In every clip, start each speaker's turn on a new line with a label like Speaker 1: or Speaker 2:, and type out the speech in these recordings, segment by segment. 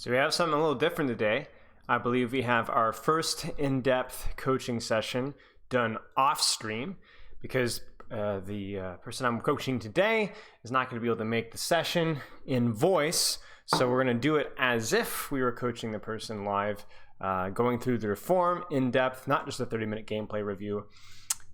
Speaker 1: So we have something a little different today. I believe we have our first in-depth coaching session done off-stream because the person I'm coaching today is not going to be able to make the session in voice. So we're going to do it as if we were coaching the person live, going through their form in depth, not just a 30-minute gameplay review,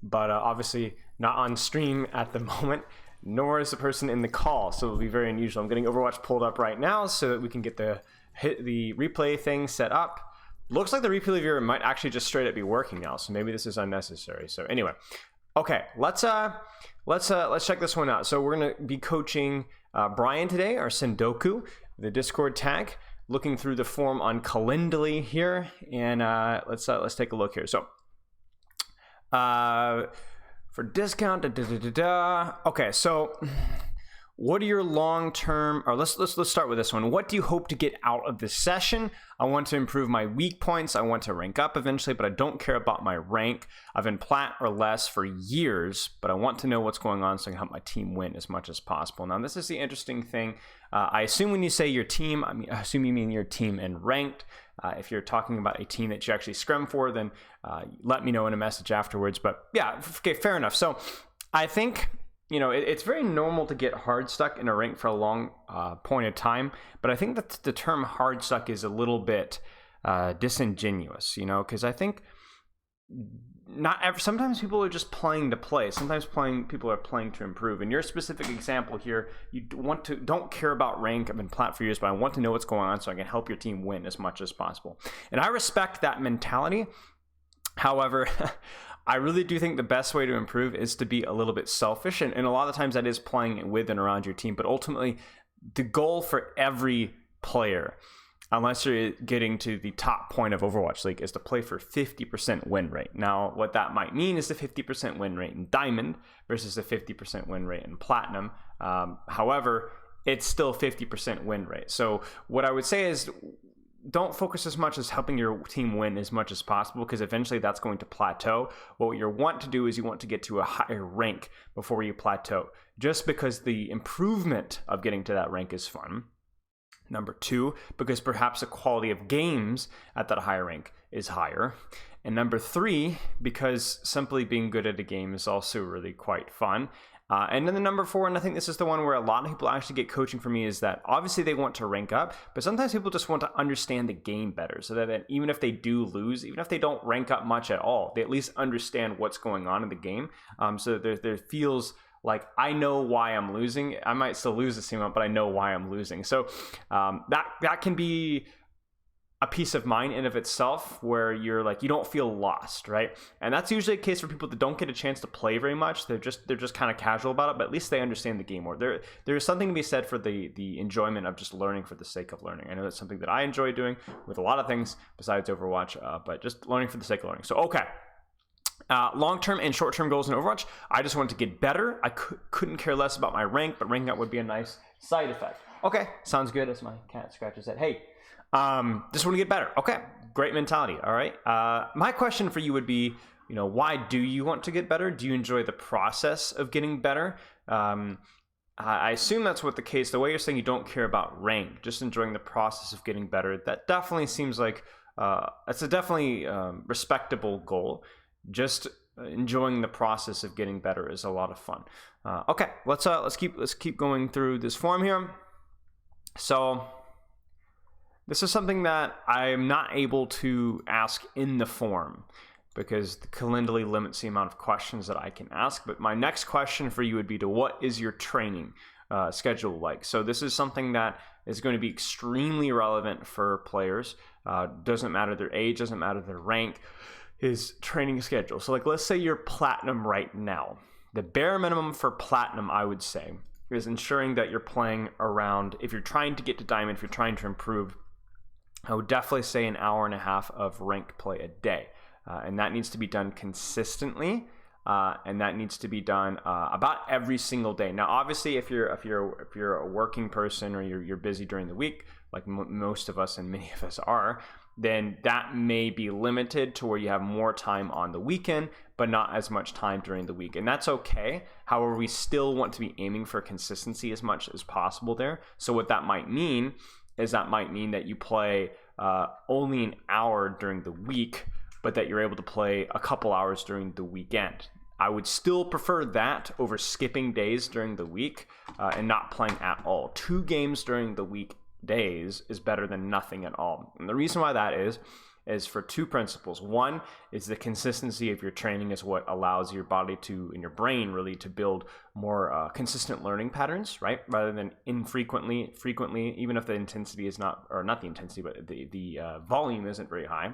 Speaker 1: but obviously not on stream at the moment, nor is the person in the call. So it'll be very unusual. I'm getting Overwatch pulled up right now so that we can get the replay thing set up. Looks like the replay viewer might actually just straight up be working now, so maybe this is unnecessary. So anyway, okay, let's check this one out. So we're gonna be coaching Brian today, our Sendoku, the Discord tag, looking through the form on Calendly here, and let's take a look here. So for discount, okay, so what are your long-term, or let's start with this one. What do you hope to get out of this session? I want to improve my weak points. I want to rank up eventually, but I don't care about my rank. I've been plat or less for years, but I want to know what's going on so I can help my team win as much as possible. Now, this is the interesting thing. I assume when you say your team, I assume you mean your team and ranked. If you're talking about a team that you actually scrim for, then let me know in a message afterwards. But yeah, okay, fair enough. So I think, you know, it's very normal to get hard stuck in a rank for a long point of time, but I think that the term hard stuck is a little bit disingenuous, you know, because I think sometimes people are just playing to play. Sometimes people are playing to improve. In your specific example here, you don't care about rank. I've been plat for years, but I want to know what's going on so I can help your team win as much as possible. And I respect that mentality. However, I really do think the best way to improve is to be a little bit selfish. And a lot of times that is playing with and around your team. But ultimately, the goal for every player, unless you're getting to the top point of Overwatch League, is to play for 50% win rate. Now, what that might mean is the 50% win rate in Diamond versus the 50% win rate in Platinum. However, it's still 50% win rate. So what I would say is, don't focus as much as helping your team win as much as possible, because eventually that's going to plateau. What you want to do is you want to get to a higher rank before you plateau, just because the improvement of getting to that rank is fun. Number two, because perhaps the quality of games at that higher rank is higher. And number three, because simply being good at a game is also really quite fun. And then the number four, and I think this is the one where a lot of people actually get coaching from me, is that obviously they want to rank up, but sometimes people just want to understand the game better, so that even if they do lose, even if they don't rank up much at all, they at least understand what's going on in the game. So there feels like, I know why I'm losing. I might still lose the same amount, but I know why I'm losing. So that can be a peace of mind in of itself, where you're like, you don't feel lost, right? And that's usually a case for people that don't get a chance to play very much. They're just kind of casual about it, but at least they understand the game more. There's something to be said for the enjoyment of just learning for the sake of learning. I know that's something that I enjoy doing with a lot of things besides Overwatch, but just learning for the sake of learning. So okay. Long-term and short-term goals in Overwatch. I just wanted to get better. I couldn't care less about my rank, but ranking up would be a nice side effect. Okay, sounds good. As my cat scratches that. Hey, just want to get better. Okay, great mentality. All right. My question for you would be, you know, why do you want to get better? Do you enjoy the process of getting better? I assume that's what the case. The way you're saying you don't care about rank, just enjoying the process of getting better, that definitely seems like that's a definitely respectable goal. Just enjoying the process of getting better is a lot of fun. Okay, let's keep going through this form here. So this is something that I'm not able to ask in the form because the Calendly limits the amount of questions that I can ask. But my next question for you would be what is your training schedule like? So this is something that is going to be extremely relevant for players. Doesn't matter their age, doesn't matter their rank. Is training schedule. So like, let's say you're platinum right now. The bare minimum for platinum, I would say, is ensuring that you're playing around, if you're trying to get to diamond, if you're trying to improve, I would definitely say an hour and a half of ranked play a day. And that needs to be done consistently. And that needs to be done about every single day. Now, obviously, if you're a working person or you're busy during the week, like most of us and many of us are, then that may be limited to where you have more time on the weekend, but not as much time during the week. And that's okay. However, we still want to be aiming for consistency as much as possible there. So what that might mean is that might mean that you play only an hour during the week, but that you're able to play a couple hours during the weekend. I would still prefer that over skipping days during the week and not playing at all. 2 games during the weekdays is better than nothing at all. And the reason why that is for 2 principles. One is the consistency of your training is what allows your body to, and your brain really, to build more consistent learning patterns, right? Rather than frequently, even if the intensity is not, or not the intensity, but the volume isn't very high.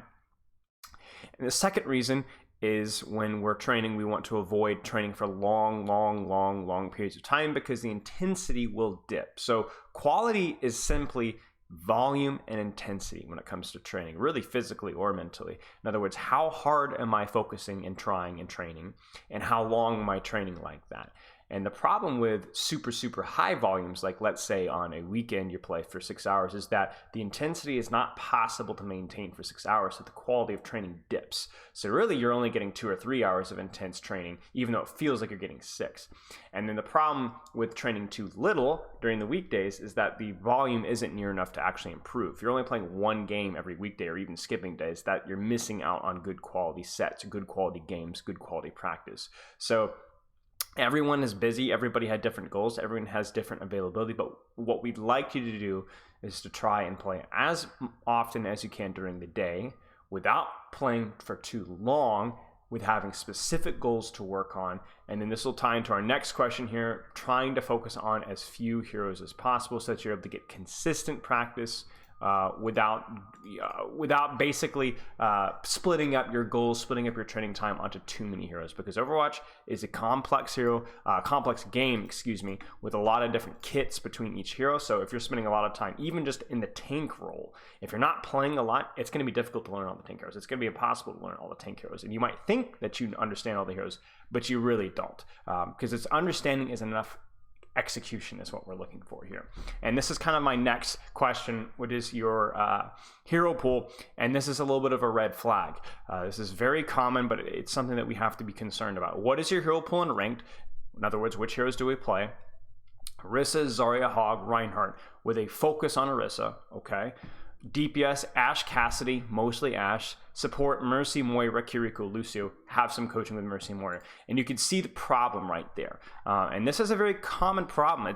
Speaker 1: And the second reason is when we're training, we want to avoid training for long periods of time because the intensity will dip. So quality is simply volume and intensity when it comes to training, really physically or mentally. In other words, how hard am I focusing and trying and training, and how long am I training like that? And the problem with super high volumes, like let's say on a weekend you play for 6 hours, is that the intensity is not possible to maintain for 6 hours, so the quality of training dips. So really you're only getting 2 or 3 hours of intense training, even though it feels like you're getting 6. And then the problem with training too little during the weekdays is that the volume isn't near enough to actually improve. If you're only playing 1 game every weekday, or even skipping days, that you're missing out on good quality sets, good quality games, good quality practice. So everyone is busy. Everybody had different goals. Everyone has different availability. But what we'd like you to do is to try and play as often as you can during the day without playing for too long, with having specific goals to work on. And then this will tie into our next question here, trying to focus on as few heroes as possible so that you're able to get consistent practice without basically splitting up your goals, splitting up your training time onto too many heroes, because Overwatch is a complex game, with a lot of different kits between each hero. So if you're spending a lot of time, even just in the tank role, if you're not playing a lot, it's going to be difficult to learn all the tank heroes. It's going to be impossible to learn all the tank heroes. And you might think that you understand all the heroes, but you really don't, because it's understanding is enough. Execution is what we're looking for here. And this is kind of my next question, which is your hero pool. And this is a little bit of a red flag. This is very common, but it's something that we have to be concerned about. What is your hero pool in ranked? In other words, which heroes do we play? Orisa, Zarya, Hog, Reinhardt, with a focus on Orisa, okay? DPS, Ashe, Cassidy, mostly Ashe. Support, Mercy, Moira, Kiriko, Lucio. Have some coaching with Mercy and Moira. And you can see the problem right there. And this is a very common problem.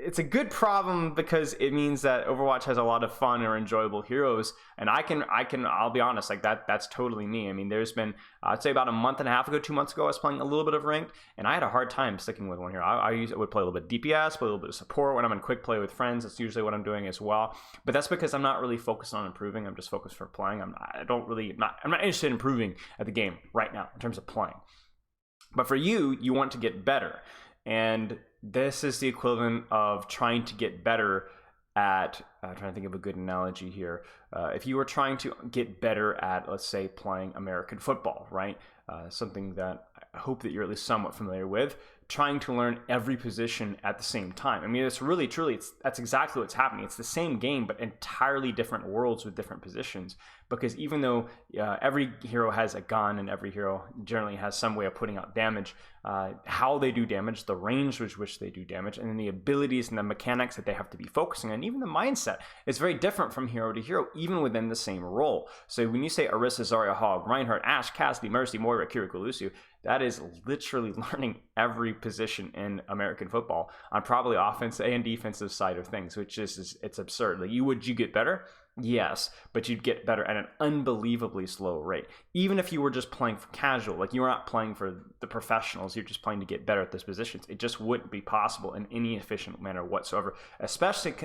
Speaker 1: It's a good problem because it means that Overwatch has a lot of fun or enjoyable heroes. And I'll be honest, like that's totally me. I mean, there's been, I'd say about a month and a half ago, 2 months ago, I was playing a little bit of ranked, and I had a hard time sticking with one hero. I would play a little bit of DPS, play a little bit of support when I'm in quick play with friends. That's usually what I'm doing as well. But that's because I'm not really focused on improving. I'm just focused for playing. I'm not interested in improving at the game right now in terms of playing. But for you want to get better. And this is the equivalent of trying to get better at, I'm trying to think of a good analogy here. If you were trying to get better at, let's say, playing American football, right? Something that I hope that you're at least somewhat familiar with, trying to learn every position at the same time. I mean, it's really, truly, that's exactly what's happening. It's the same game, but entirely different worlds with different positions. Because even though every hero has a gun and every hero generally has some way of putting out damage, how they do damage, the range with which they do damage, and then the abilities and the mechanics that they have to be focusing on, even the mindset is very different from hero to hero, even within the same role. So when you say Orisa, Zarya, Hog, Reinhardt, Ashe, Cassidy, Mercy, Moira, Kiriko, Lucio, that is literally learning every position in American football on probably offense and defensive side of things, which is it's absurd. Like, would you get better? Yes, but you'd get better at an unbelievably slow rate. Even if you were just playing for casual, like you were not playing for the professionals, you're just playing to get better at those positions. It just wouldn't be possible in any efficient manner whatsoever, especially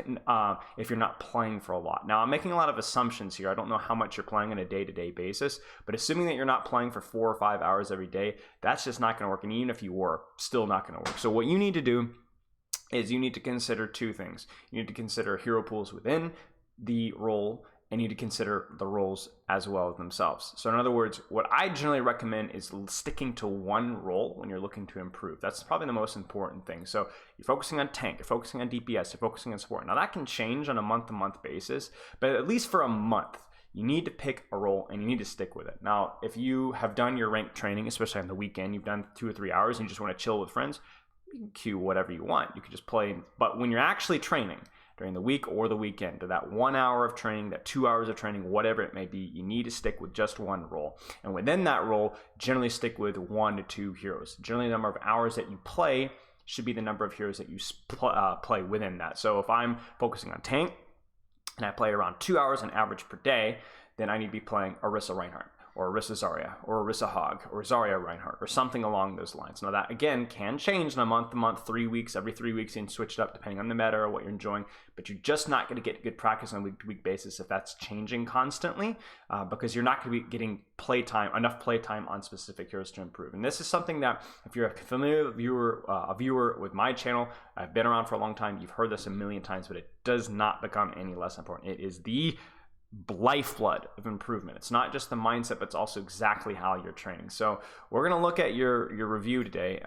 Speaker 1: if you're not playing for a lot. Now, I'm making a lot of assumptions here. I don't know how much you're playing on a day-to-day basis, but assuming that you're not playing for 4 or 5 hours every day, that's just not going to work. And even if you were, still not going to work. So what you need to do is you need to consider 2 things. You need to consider hero pools within the role, and you need to consider the roles as well as themselves. So in other words, what I generally recommend is sticking to one role when you're looking to improve. That's probably the most important thing. So you're focusing on tank, you're focusing on DPS, you're focusing on support. Now that can change on a month-to-month basis, but at least for a month, you need to pick a role and you need to stick with it. Now, if you have done your ranked training, especially on the weekend, you've done 2 or 3 hours and you just want to chill with friends, you can queue whatever you want. You can just play. But when you're actually training, during the week or the weekend. To that 1 hour of training, that 2 hours of training, whatever it may be, you need to stick with just one role. And within that role, generally stick with 1 to 2 heroes. Generally, the number of hours that you play should be the number of heroes that you play within that. So if I'm focusing on tank and I play around 2 hours on average per day, then I need to be playing Orisa Reinhardt, or Orisa Zarya, or Orisa Hog, or Zarya Reinhardt, or something along those lines. Now that, again, can change on a month-to-month, 3 weeks, every 3 weeks, and switch it up depending on the meta or what you're enjoying, but you're just not going to get good practice on a week-to-week basis if that's changing constantly, because you're not going to be getting enough playtime on specific heroes to improve. And this is something that, if you're a familiar viewer with my channel, I've been around for a long time, you've heard this a million times, but it does not become any less important. It is the lifeblood of improvement. It's not just the mindset, but it's also exactly how you're training. So we're going to look at your review today,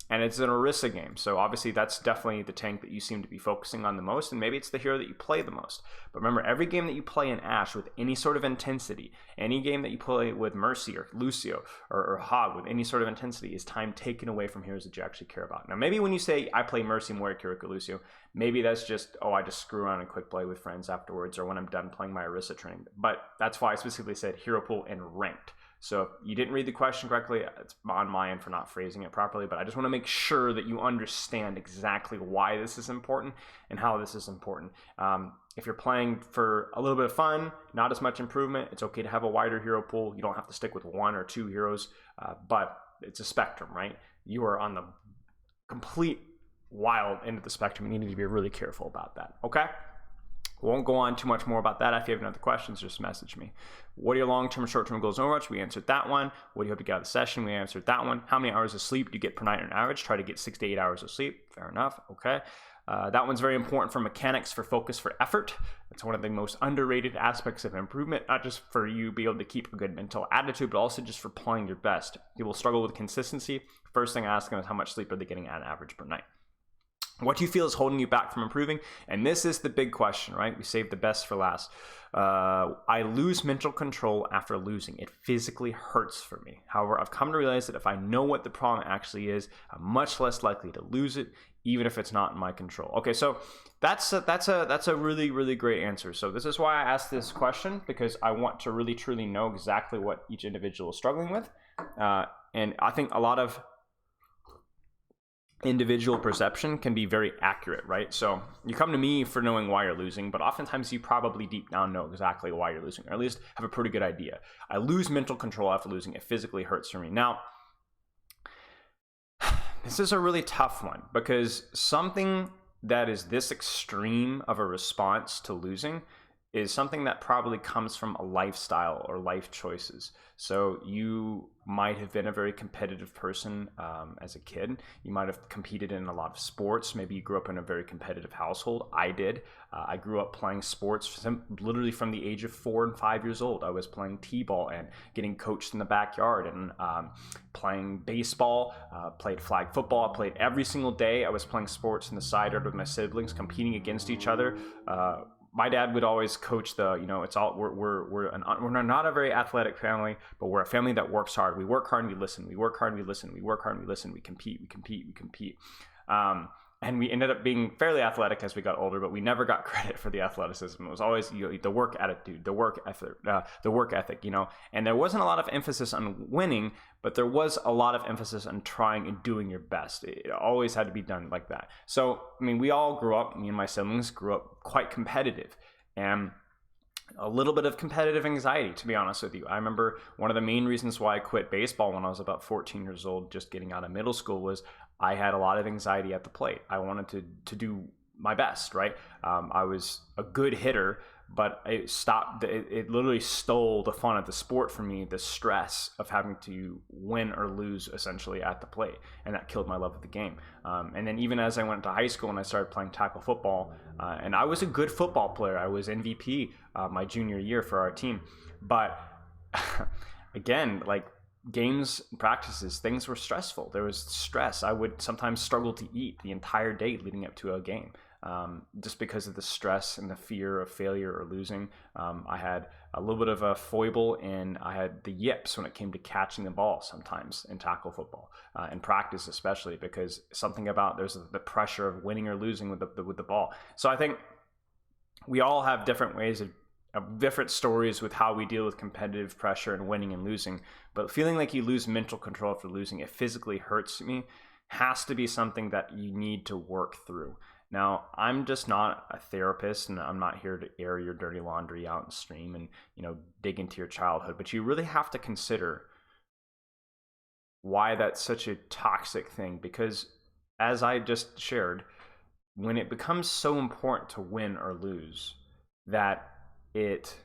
Speaker 1: and it's an Orisa game. So obviously that's definitely the tank that you seem to be focusing on the most, and maybe it's the hero that you play the most. But remember, every game that you play in Ashe with any sort of intensity, any game that you play with Mercy or Lucio or Hog with any sort of intensity, is time taken away from heroes that you actually care about. Now, maybe when you say, I play Mercy, Moira, Kiriko, Lucio, maybe that's just, I just screw around and quick play with friends afterwards, or when I'm done playing my Orisa training. But that's why I specifically said hero pool and ranked. So if you didn't read the question correctly, it's on my end for not phrasing it properly, but I just want to make sure that you understand exactly why this is important and how this is important. If you're playing for a little bit of fun, not as much improvement, it's okay to have a wider hero pool. You don't have to stick with 1 or 2 heroes, but it's a spectrum, right? You are on the complete wild end of the spectrum. You need to be really careful about that, okay? We won't go on too much more about that. If you have any other questions, just message me. What are your long-term and short-term goals in Overwatch? We answered that one. What do you hope to get out of the session? We answered that one. How many hours of sleep do you get per night on average? Try to get 6 to 8 hours of sleep. Fair enough. Okay. That one's very important for mechanics, for focus, for effort. It's one of the most underrated aspects of improvement, not just for you be able to keep a good mental attitude, but also just for playing your best. People struggle with consistency. First thing I ask them is how much sleep are they getting on average per night? What do you feel is holding you back from improving? And this is the big question, right? We saved the best for last. I lose mental control after losing. It physically hurts for me. However, I've come to realize that if I know what the problem actually is, I'm much less likely to lose it, even if it's not in my control. Okay, so that's a really, really great answer. So this is why I asked this question, because I want to really, truly know exactly what each individual is struggling with. And I think a lot of individual perception can be very accurate, right? So you come to me for knowing why you're losing, but oftentimes you probably deep down know exactly why you're losing, or at least have a pretty good idea. I lose mental control after losing. It physically hurts for me. Now, this is a really tough one, because something that is this extreme of a response to losing is something that probably comes from a lifestyle or life choices. So you might have been a very competitive person as a kid. You might have competed in a lot of sports. Maybe you grew up in a very competitive household. I did. I grew up playing sports literally from the age of 4 and 5 years old. I was playing t-ball and getting coached in the backyard, and playing baseball, played flag football. I played every single day. I was playing sports in the side yard with my siblings, competing against each other. My dad would always coach we're not a very athletic family, but we're a family that works hard. We work hard and we listen. We work hard and we listen. We work hard and we listen. We compete. And we ended up being fairly athletic as we got older, but we never got credit for the athleticism. It was always the work attitude, the work ethic, and there wasn't a lot of emphasis on winning, but there was a lot of emphasis on trying and doing your best. It always had to be done like that. So, we all grew up, me and my siblings grew up quite competitive, and a little bit of competitive anxiety, to be honest with you. I remember one of the main reasons why I quit baseball when I was about 14 years old, just getting out of middle school, was I had a lot of anxiety at the plate. I wanted to do my best, right? I was a good hitter, but it literally stole the fun of the sport from me, the stress of having to win or lose essentially at the plate. And that killed my love of the game. And then even as I went to high school and I started playing tackle football, and I was a good football player. I was MVP my junior year for our team. But again, games, practices, things were stressful. There was stress. I would sometimes struggle to eat the entire day leading up to a game. just because of the stress and the fear of failure or losing. I had a little bit of a foible, and I had the yips when it came to catching the ball sometimes in tackle football, in practice especially, because something about there's the pressure of winning or losing with the ball. So I think we all have different ways of different stories with how we deal with competitive pressure and winning and losing, but feeling like you lose mental control after losing, it physically hurts me, has to be something that you need to work through. Now, I'm just not a therapist, and I'm not here to air your dirty laundry out and stream and, dig into your childhood, but you really have to consider why that's such a toxic thing, because as I just shared, when it becomes so important to win or lose that it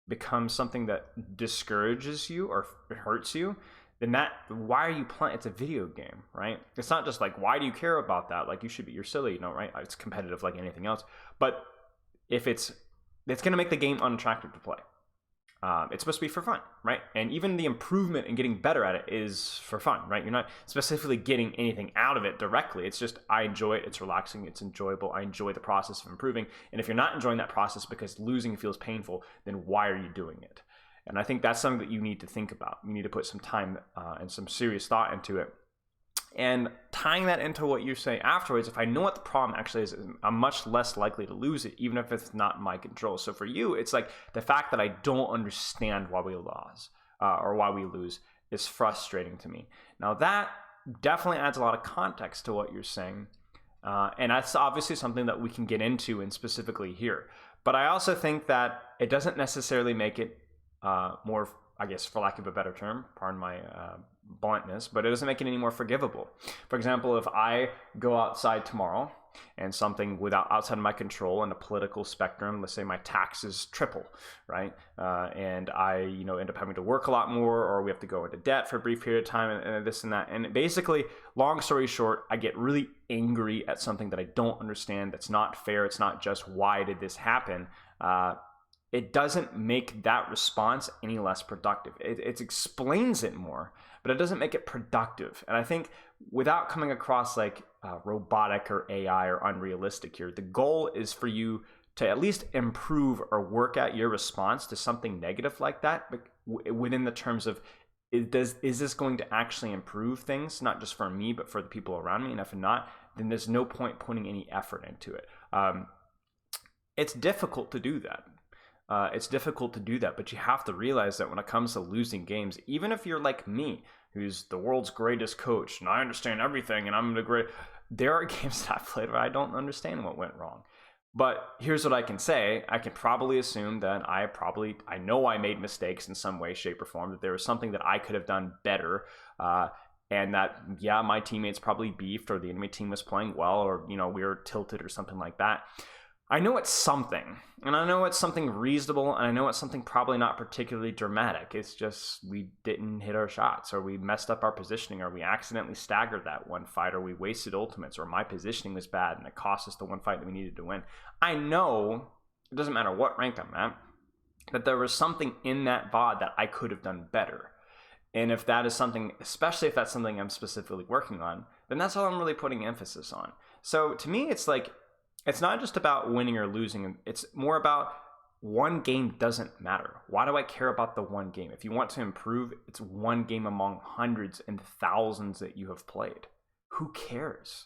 Speaker 1: becomes something that discourages you or hurts you, then why are you playing? It's a video game, right? It's not just like, why do you care about that? Like, you're silly, right? It's competitive like anything else. But if it's going to make the game unattractive to play. It's supposed to be for fun, right? And even the improvement and getting better at it is for fun, right? You're not specifically getting anything out of it directly. It's just, I enjoy it. It's relaxing. It's enjoyable. I enjoy the process of improving. And if you're not enjoying that process because losing feels painful, then why are you doing it? And I think that's something that you need to think about. You need to put some time and some serious thought into it. And tying that into what you say afterwards, if I know what the problem actually is, I'm much less likely to lose it, even if it's not in my control. So for you, it's like the fact that I don't understand why we lose or why we lose is frustrating to me. Now that definitely adds a lot of context to what you're saying. And that's obviously something that we can get into and specifically here. But I also think that it doesn't necessarily make it more, I guess, for lack of a better term, pardon my bluntness, but it doesn't make it any more forgivable. For example, if I go outside tomorrow and something outside of my control in a political spectrum, let's say my taxes triple, right? And I, end up having to work a lot more, or we have to go into debt for a brief period of time, and this and that. And basically, long story short, I get really angry at something that I don't understand, that's not fair, it's not just why did this happen. It doesn't make that response any less productive. It explains it more, but it doesn't make it productive. And I think without coming across like robotic or AI or unrealistic here, the goal is for you to at least improve or work at your response to something negative like that, but within the terms of, is this going to actually improve things, not just for me, but for the people around me? And if not, then there's no point putting any effort into it. It's difficult to do that. But you have to realize that when it comes to losing games, even if you're like me, who's the world's greatest coach, and I understand everything, and I'm the great, there are games that I've played where I don't understand what went wrong. But here's what I can say. I can probably assume that I know I made mistakes in some way, shape, or form, that there was something that I could have done better, and that, yeah, my teammates probably beefed, or the enemy team was playing well, or, we were tilted or something like that. I know it's something, and I know it's something reasonable, and I know it's something probably not particularly dramatic. It's just we didn't hit our shots, or we messed up our positioning, or we accidentally staggered that one fight, or we wasted ultimates, or my positioning was bad and it cost us the one fight that we needed to win. I know, it doesn't matter what rank I'm at, that there was something in that VOD that I could have done better. And if that is something, especially if that's something I'm specifically working on, then that's all I'm really putting emphasis on. So to me, it's like, it's not just about winning or losing. It's more about one game doesn't matter. Why do I care about the one game? If you want to improve, it's one game among hundreds and thousands that you have played. Who cares?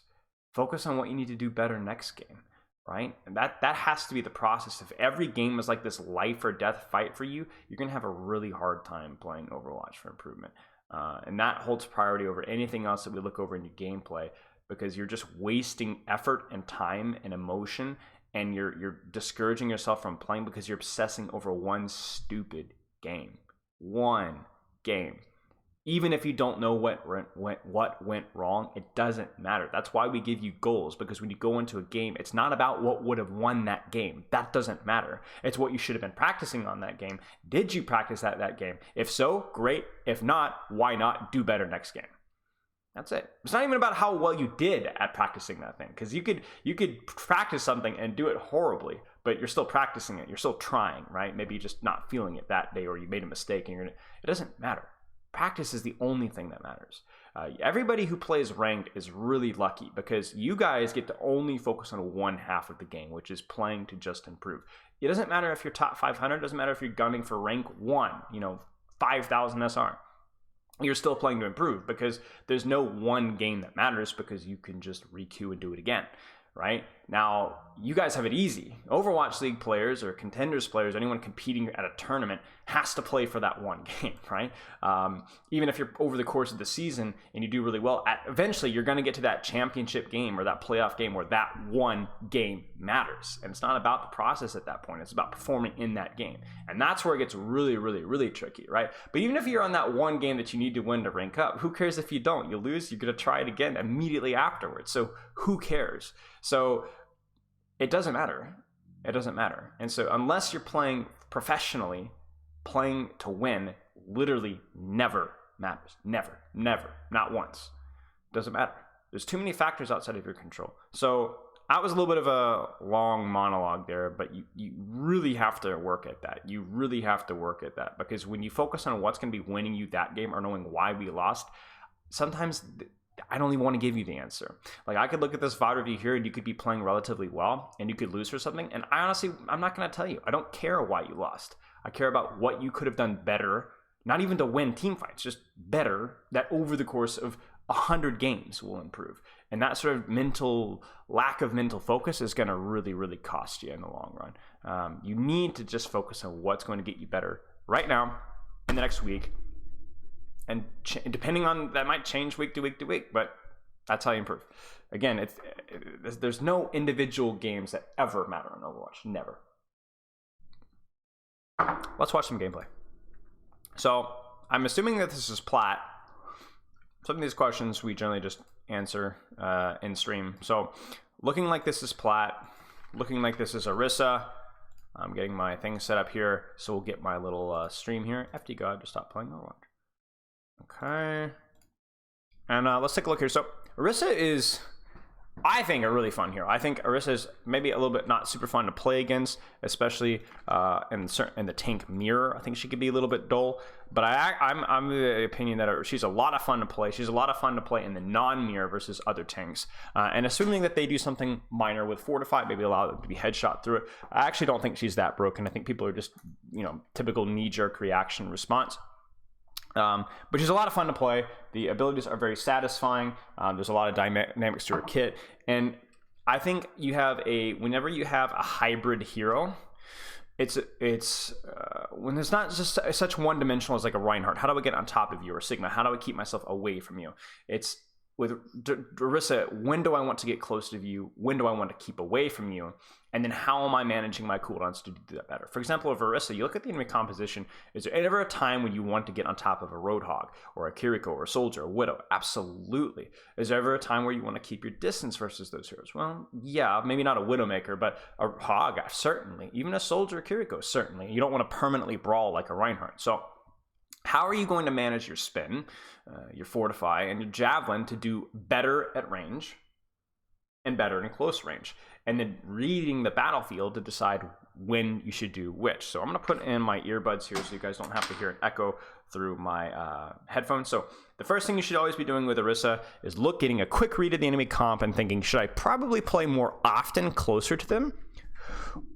Speaker 1: Focus on what you need to do better next game, right? And that has to be the process. If every game is like this life or death fight for you, you're going to have a really hard time playing Overwatch for improvement. And that holds priority over anything else that we look over in your gameplay, because you're just wasting effort and time and emotion, and you're discouraging yourself from playing because you're obsessing over one stupid game. One game. Even if you don't know what went wrong, it doesn't matter. That's why we give you goals, because when you go into a game, it's not about what would have won that game. That doesn't matter. It's what you should have been practicing on that game. Did you practice that game? If so, great. If not, why not do better next game? That's it. It's not even about how well you did at practicing that thing, because you could practice something and do it horribly, but you're still practicing it. You're still trying, right? Maybe you're just not feeling it that day, or you made a mistake, and it doesn't matter. Practice is the only thing that matters. Everybody who plays ranked is really lucky because you guys get to only focus on one half of the game, which is playing to just improve. It doesn't matter if you're top 500, it doesn't matter if you're gunning for rank 1, 5,000 SR. You're still playing to improve because there's no one game that matters because you can just re-queue and do it again, right? Now, you guys have it easy. Overwatch League players or Contenders players, anyone competing at a tournament has to play for that one game, right? Even if you're over the course of the season and you do really well, eventually you're going to get to that championship game or that playoff game where that one game matters. And it's not about the process at that point. It's about performing in that game. And that's where it gets really, really, really tricky, right? But even if you're on that one game that you need to win to rank up, who cares if you don't? You lose, you're going to try it again immediately afterwards. So who cares? So it doesn't matter. It doesn't matter. And so unless you're playing professionally, playing to win literally never matters. Never. Not once. Doesn't matter. There's too many factors outside of your control. So that was a little bit of a long monologue there, but you really have to work at that. You really have to work at that because when you focus on what's going to be winning you that game or knowing why we lost, sometimes I don't even want to give you the answer. Like I could look at this VOD review here and you could be playing relatively well and you could lose for something. And I'm not going to tell you. I don't care why you lost. I care about what you could have done better, not even to win team fights, just better that over the course of 100 games will improve. And that sort of lack of mental focus is going to really, really cost you in the long run. You need to just focus on what's going to get you better right now in the next week. And depending on that might change week to week to week, but that's how you improve. Again, there's no individual games that ever matter in Overwatch. Never. Let's watch some gameplay. So I'm assuming that this is plat. Some of these questions we generally just answer in stream. So looking like this is plat, looking like this is Orisa. I'm getting my thing set up here, so we'll get my little stream here. FD God to stop playing Overwatch. Okay. And let's take a look here. So Orisa is, I think, a really fun hero. I think Orisa is maybe a little bit not super fun to play against, especially in the tank mirror. I think she could be a little bit dull. But I'm of the opinion that she's a lot of fun to play. She's a lot of fun to play in the non-mirror versus other tanks. And assuming that they do something minor with Fortify, maybe allow them to be headshot through it, I actually don't think she's that broken. I think people are just, typical knee-jerk reaction response. But she's a lot of fun to play. The abilities are very satisfying. There's a lot of dynamics to her kit. And I think whenever you have a hybrid hero, it's when there's not just such one-dimensional as like a Reinhardt. How do I get on top of you? Or Sigma? How do I keep myself away from you? It's with Orisa, when do I want to get close to you? When do I want to keep away from you? And then how am I managing my cooldowns to do that better? For example, with Orisa, you look at the enemy composition. Is there ever a time when you want to get on top of a Roadhog or a Kiriko or a Soldier or a Widow? Absolutely. Is there ever a time where you want to keep your distance versus those heroes? Well, yeah, maybe not a Widowmaker, but a Hog, certainly. Even a Soldier or Kiriko, certainly. You don't want to permanently brawl like a Reinhardt. So how are you going to manage your spin, your Fortify, and your Javelin to do better at range and better in close range? And then reading the battlefield to decide when you should do which. So I'm going to put in my earbuds here so you guys don't have to hear an echo through my headphones. So the first thing you should always be doing with Orisa is getting a quick read of the enemy comp and thinking, should I probably play more often closer to them?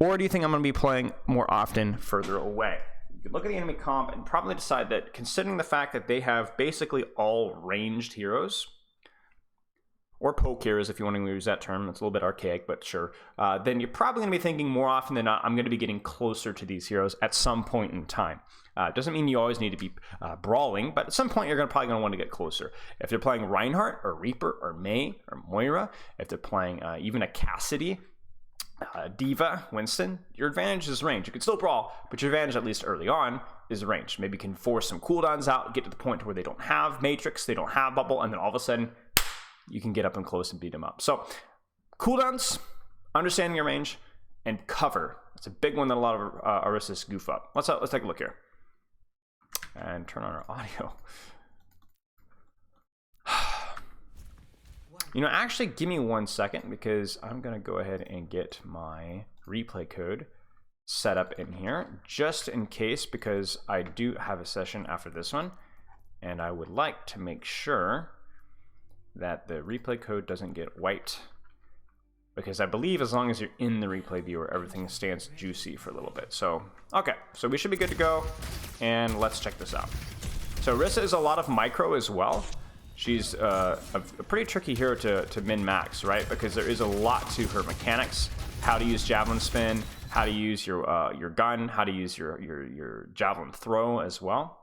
Speaker 1: Or do you think I'm going to be playing more often further away? You could look at the enemy comp and probably decide that, considering the fact that they have basically all ranged heroes, or poke heroes if you want to use that term, it's a little bit archaic, but sure, then you're probably going to be thinking more often than not, I'm going to be getting closer to these heroes at some point in time. Doesn't mean you always need to be brawling, but at some point you're probably going to want to get closer. If they're playing Reinhardt or Reaper or Mei or Moira, if they're playing even a Cassidy, Diva, Winston, your advantage is range. You can still brawl, but your advantage, at least early on, is range. Maybe you can force some cooldowns out, get to the point where they don't have Matrix, they don't have Bubble, and then all of a sudden, you can get up and close and beat them up. So, cooldowns, understanding your range, and cover. It's a big one that a lot of Orisas goof up. Let's take a look here. And turn on our audio. Actually, give me 1 second because I'm going to go ahead and get my replay code set up in here just in case, because I do have a session after this one and I would like to make sure that the replay code doesn't get wiped, because I believe as long as you're in the replay viewer, everything stands juicy for a little bit. So, okay, so we should be good to go, and let's check this out. So Orisa is a lot of micro as well. She's a pretty tricky hero to min-max, right? Because there is a lot to her mechanics. How to use javelin spin, how to use your gun, how to use your javelin throw as well.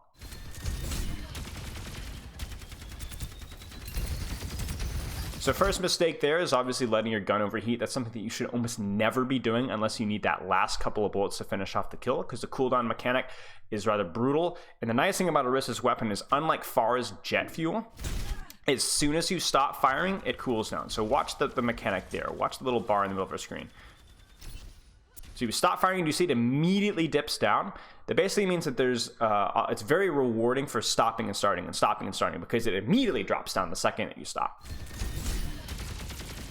Speaker 1: So first mistake there is obviously letting your gun overheat. That's something that you should almost never be doing unless you need that last couple of bullets to finish off the kill, because the cooldown mechanic is rather brutal. And the nice thing about Orisa's weapon is, unlike Pharah's jet fuel, as soon as you stop firing, it cools down. So watch the mechanic there. Watch the little bar in the middle of our screen. So you stop firing and you see it immediately dips down. That basically means that there's it's very rewarding for stopping and starting and stopping and starting, because it immediately drops down the second that you stop.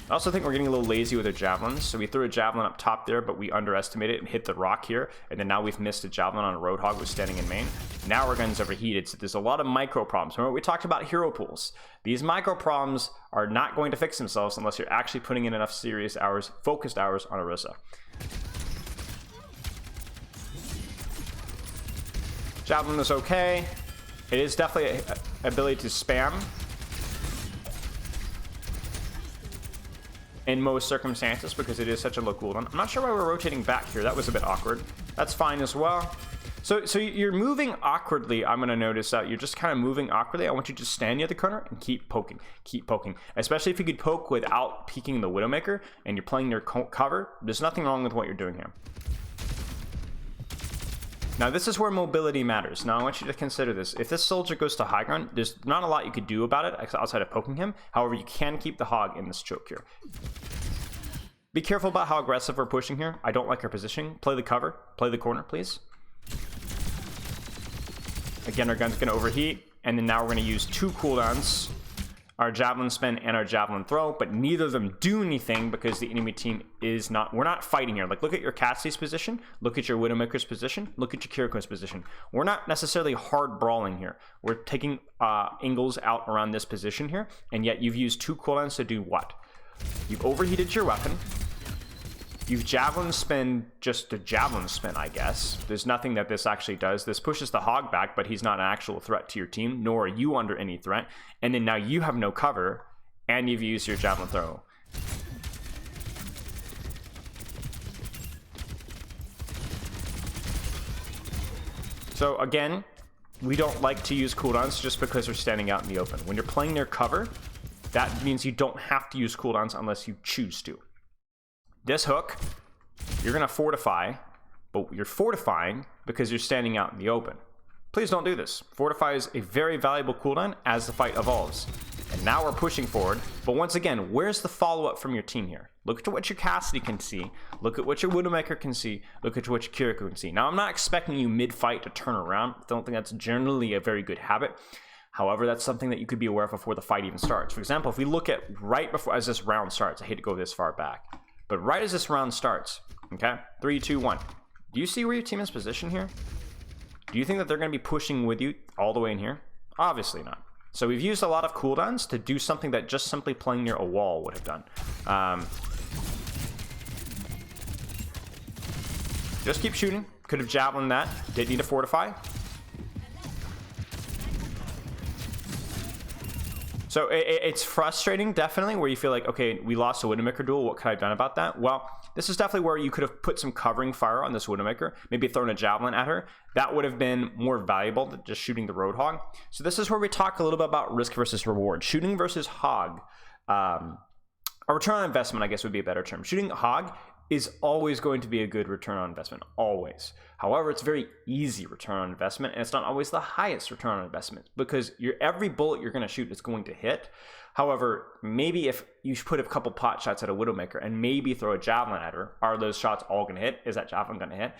Speaker 1: I also think we're getting a little lazy with our javelins. So we threw a javelin up top there, but we underestimated it and hit the rock here. And then now we've missed a javelin on a Roadhog who's standing in main. Now our gun's overheated. So there's a lot of micro problems. Remember, we talked about hero pools. These micro problems are not going to fix themselves unless you're actually putting in enough serious hours, focused hours on Orisa. Javelin is okay. It is definitely an ability to spam in most circumstances, because it is such a low cooldown. I'm not sure why we're rotating back here. That was a bit awkward. That's fine as well. So you're moving awkwardly. I'm going to notice that you're just kind of moving awkwardly. I want you to stand near the corner and keep poking. Keep poking. Especially if you could poke without peeking the Widowmaker and you're playing their cover. There's nothing wrong with what you're doing here. Now, this is where mobility matters. Now, I want you to consider this. If this soldier goes to high ground, there's not a lot you could do about it outside of poking him. However, you can keep the hog in this choke here. Be careful about how aggressive we're pushing here. I don't like our positioning. Play the cover. Play the corner, please. Again, our gun's going to overheat. And then now we're going to use two cooldowns. Our javelin spin and our javelin throw, but neither of them do anything because the enemy team is not, we're not fighting here. Like, look at your Cassie's position, look at your Widowmaker's position, look at your Kiriko's position. We're not necessarily hard brawling here. We're taking angles out around this position here, and yet you've used two cooldowns to do what? You've overheated your weapon. You've javelin spin just to javelin spin, I guess. There's nothing that this actually does. This pushes the hog back, but he's not an actual threat to your team, nor are you under any threat. And then now you have no cover, and you've used your javelin throw. So again, we don't like to use cooldowns just because we're standing out in the open. When you're playing their cover, that means you don't have to use cooldowns unless you choose to. This hook, you're going to fortify, but you're fortifying because you're standing out in the open. Please don't do this. Fortify is a very valuable cooldown as the fight evolves. And now we're pushing forward. But once again, where's the follow-up from your team here? Look at what your Cassidy can see. Look at what your Widowmaker can see. Look at what your Kiriko can see. Now, I'm not expecting you mid-fight to turn around. I don't think that's generally a very good habit. However, that's something that you could be aware of before the fight even starts. For example, if we look at right before, as this round starts, I hate to go this far back, but right as this round starts, okay, 3, 2, 1. Do you see where your team is positioned here? Do you think that they're going to be pushing with you all the way in here? Obviously not. So we've used a lot of cooldowns to do something that just simply playing near a wall would have done. Just keep shooting. Could have javelined that. Didn't need to fortify. So it's frustrating, definitely, where you feel like, okay, we lost a Widowmaker duel. What could I have done about that? Well, this is definitely where you could have put some covering fire on this Widowmaker, maybe thrown a javelin at her. That would have been more valuable than just shooting the Roadhog. So this is where we talk a little bit about risk versus reward. Shooting versus hog. A return on investment, I guess, would be a better term. Shooting hog is always going to be a good return on investment, always. However, it's very easy return on investment, and it's not always the highest return on investment because every bullet you're going to shoot is going to hit. However, maybe if you put a couple pot shots at a Widowmaker and maybe throw a javelin at her, are those shots all going to hit? Is that javelin going to hit?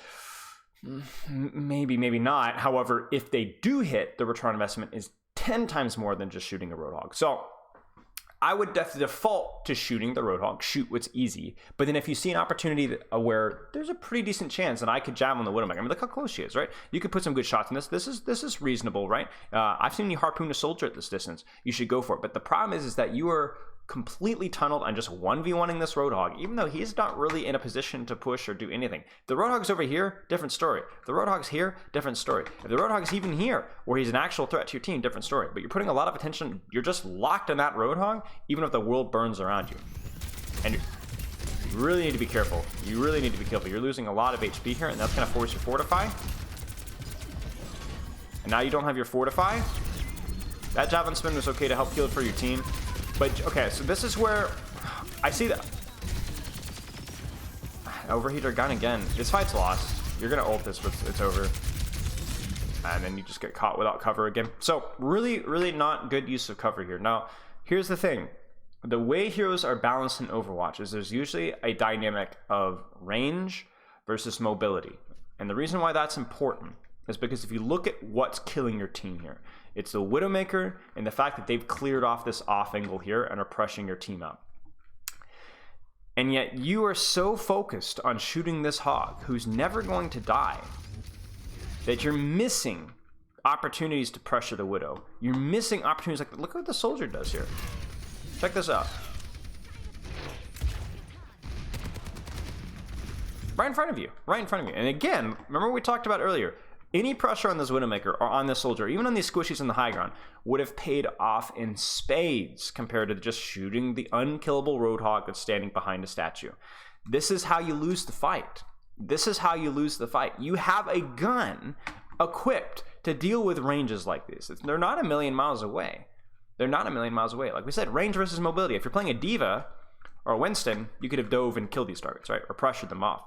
Speaker 1: Maybe, maybe not. However, if they do hit, the return on investment is 10 times more than just shooting a Roadhog. So I would default to shooting the Roadhog, shoot what's easy. But then if you see an opportunity where there's a pretty decent chance that I could javelin the Widowmaker, I mean, look how close she is, right? You could put some good shots in this. This is reasonable, right? I've seen you harpoon a soldier at this distance. You should go for it. But the problem is that you are completely tunneled on just 1v1ing this Roadhog, even though he's not really in a position to push or do anything. If the Roadhog's over here, different story. If the Roadhog's here, different story. If the Roadhog's even here, where he's an actual threat to your team, different story. But you're putting a lot of attention, you're just locked in that Roadhog, even if the world burns around you. And you really need to be careful. You really need to be careful. You're losing a lot of HP here, and that's going to force you to fortify. And now you don't have your fortify. That javelin spin was okay to help heal for your team. But, okay, so this is where I see that. Overheater gun again. This fight's lost. You're going to ult this, but it's over. And then you just get caught without cover again. So, really, really not good use of cover here. Now, here's the thing. The way heroes are balanced in Overwatch is there's usually a dynamic of range versus mobility. And the reason why that's important is because if you look at what's killing your team here, it's the Widowmaker and the fact that they've cleared off this off angle here and are pressuring your team up. And yet you are so focused on shooting this hog, who's never going to die, that you're missing opportunities to pressure the Widow. You're missing opportunities like, look what the soldier does here. Check this out. Right in front of you. Right in front of you. And again, remember what we talked about earlier. Any pressure on this Widowmaker or on this soldier, even on these squishies in the high ground, would have paid off in spades compared to just shooting the unkillable Roadhog that's standing behind a statue. This is how you lose the fight. This is how you lose the fight. You have a gun equipped to deal with ranges like these. They're not a million miles away. They're not a million miles away. Like we said, range versus mobility. If you're playing a Diva or a Winston, you could have dove and killed these targets, right? Or pressured them off.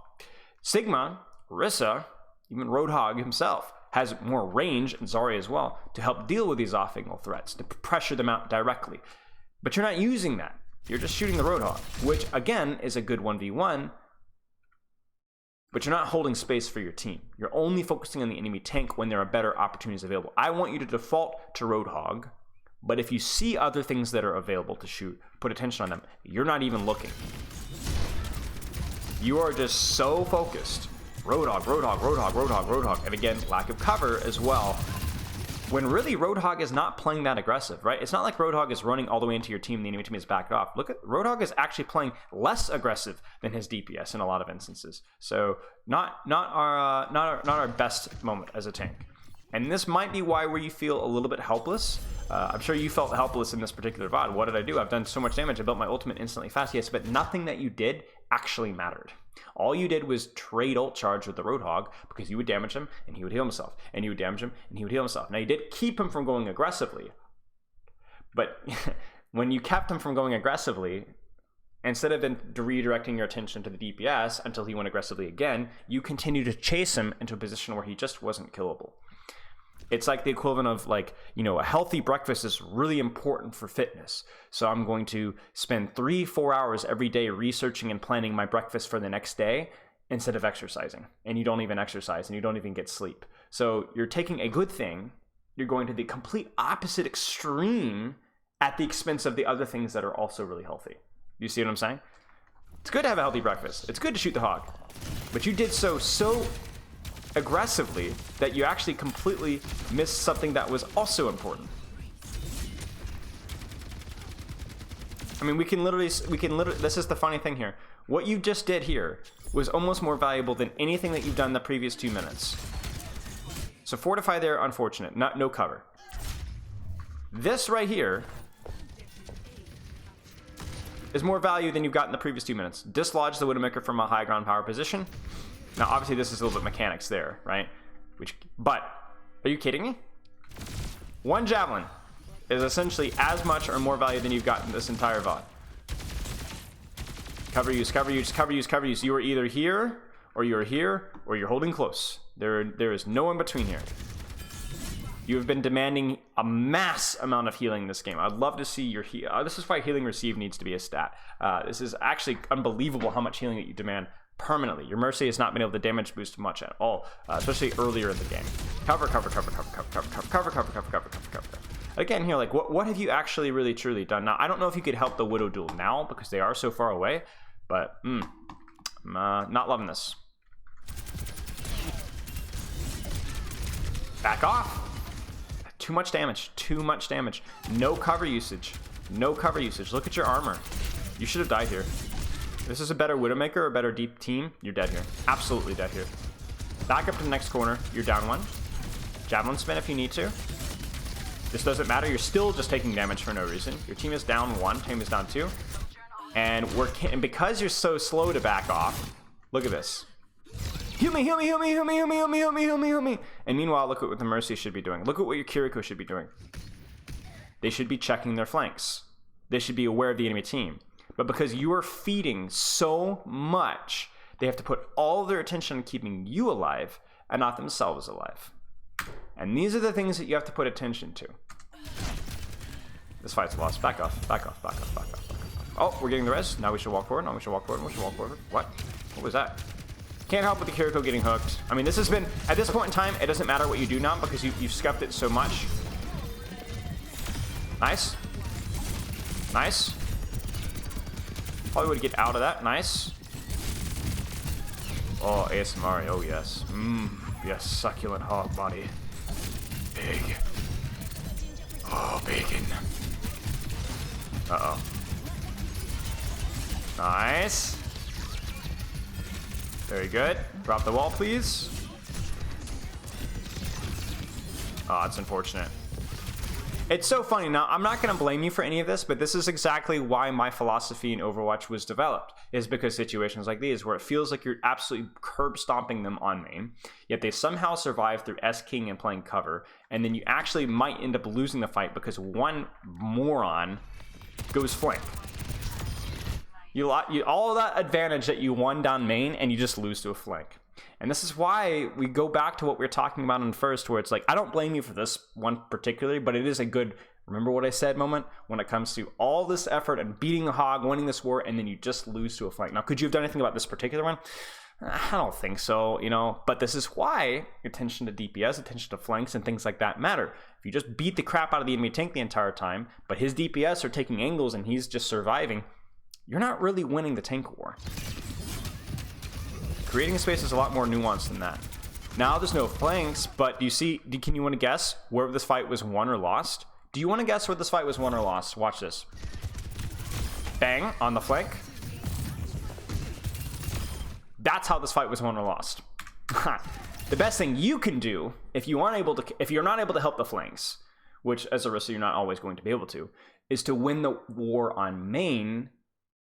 Speaker 1: Sigma, Orisa, even Roadhog himself has more range, and Zarya as well, to help deal with these off-angle threats, to pressure them out directly. But you're not using that. You're just shooting the Roadhog, which, again, is a good 1v1, but you're not holding space for your team. You're only focusing on the enemy tank when there are better opportunities available. I want you to default to Roadhog, but if you see other things that are available to shoot, put attention on them. You're not even looking. You are just so focused. Roadhog, Roadhog, Roadhog, Roadhog, Roadhog. And again, lack of cover as well. When really Roadhog is not playing that aggressive, right? It's not like Roadhog is running all the way into your team and the enemy team is backed off. Look at Roadhog is actually playing less aggressive than his DPS in a lot of instances. So not our best moment as a tank. And this might be why where you feel a little bit helpless. I'm sure you felt helpless in this particular VOD. What did I do? I've done so much damage. I built my ultimate instantly fast. Yes, but nothing that you did actually mattered. All you did was trade ult charge with the Roadhog because you would damage him and he would heal himself. And you would damage him and he would heal himself. Now, you did keep him from going aggressively. But when you kept him from going aggressively, instead of then redirecting your attention to the DPS until he went aggressively again, you continue to chase him into a position where he just wasn't killable. It's like the equivalent of, like, you know, a healthy breakfast is really important for fitness. So I'm going to spend 3-4 hours every day researching and planning my breakfast for the next day instead of exercising. And you don't even exercise and you don't even get sleep. So you're taking a good thing, you're going to the complete opposite extreme at the expense of the other things that are also really healthy. You see what I'm saying? It's good to have a healthy breakfast. It's good to shoot the hog. But you did so aggressively that you actually completely missed something that was also important. I mean, we can literally, this is the funny thing here. What you just did here was almost more valuable than anything that you've done in the previous 2 minutes. So fortify there, unfortunate, no cover. This right here is more value than you've got in the previous 2 minutes. Dislodge the Widowmaker from a high ground power position. Now, obviously, this is a little bit mechanics there, right? But, are you kidding me? One javelin is essentially as much or more value than you've gotten this entire VOD. Cover use, cover use, cover use, cover use. You are either here, or you're holding close. There is no in between here. You have been demanding a mass amount of healing in this game. I'd love to see your heal. This is why healing received needs to be a stat. This is actually unbelievable how much healing that you demand permanently. Your Mercy has not been able to damage boost much at all, especially earlier in the game. Cover, cover, cover, cover, cover, cover, cover, cover, cover, cover, cover, cover, cover. Again, here, like, what have you actually really truly done? Now, I don't know if you could help the Widow duel now because they are so far away, but I'm not loving this. Back off. Too much damage. Too much damage. No cover usage. No cover usage. Look at your armor. You should have died here. This is a better Widowmaker or a better deep team. You're dead here. Absolutely dead here. Back up to the next corner. You're down one. Javelin spin if you need to. This doesn't matter. You're still just taking damage for no reason. Your team is down one. Team is down two. And because you're so slow to back off, look at this. Heal me, heal me, heal me, heal me, heal me, heal me, heal me, heal me, heal me. And meanwhile, look at what the Mercy should be doing. Look at what your Kiriko should be doing. They should be checking their flanks. They should be aware of the enemy team. But because you are feeding so much, they have to put all their attention on keeping you alive and not themselves alive. And these are the things that you have to put attention to. This fight's lost. Back off, back off, back off, back off, back off. Oh, we're getting the res. Now we should walk forward. Now we should walk forward. We should walk forward. What? What was that? Can't help with the Kiriko getting hooked. I mean, this has been, at this point in time, it doesn't matter what you do now because you've scuffed it so much. Nice. Nice. Probably would get out of that. Nice. Oh, ASMR. Oh, yes. Yes, succulent hog body. Big. Oh, bacon. Uh-oh. Nice. Very good. Drop the wall, please. Oh, it's unfortunate. It's so funny. Now, I'm not going to blame you for any of this, but this is exactly why my philosophy in Overwatch was developed, is because situations like these where it feels like you're absolutely curb stomping them on main, yet they somehow survive through S-King and playing cover, and then you actually might end up losing the fight because one moron goes flank. You all of that advantage that you won down main, and you just lose to a flank. And this is why we go back to what we were talking about in first, where it's like, I don't blame you for this one particularly, but it is a good, remember what I said moment, when it comes to all this effort and beating a hog, winning this war, and then you just lose to a flank. Now, could you have done anything about this particular one? I don't think so, you know, but this is why attention to DPS, attention to flanks, and things like that matter. If you just beat the crap out of the enemy tank the entire time, but his DPS are taking angles and he's just surviving, you're not really winning the tank war. Creating a space is a lot more nuanced than that. Now there's no flanks, but do you see, can you want to guess where this fight was won or lost? Do you want to guess where this fight was won or lost? Watch this. Bang, on the flank. That's how this fight was won or lost. The best thing you can do, if you're not able to help the flanks, which as Orisa you're not always going to be able to, is to win the war on main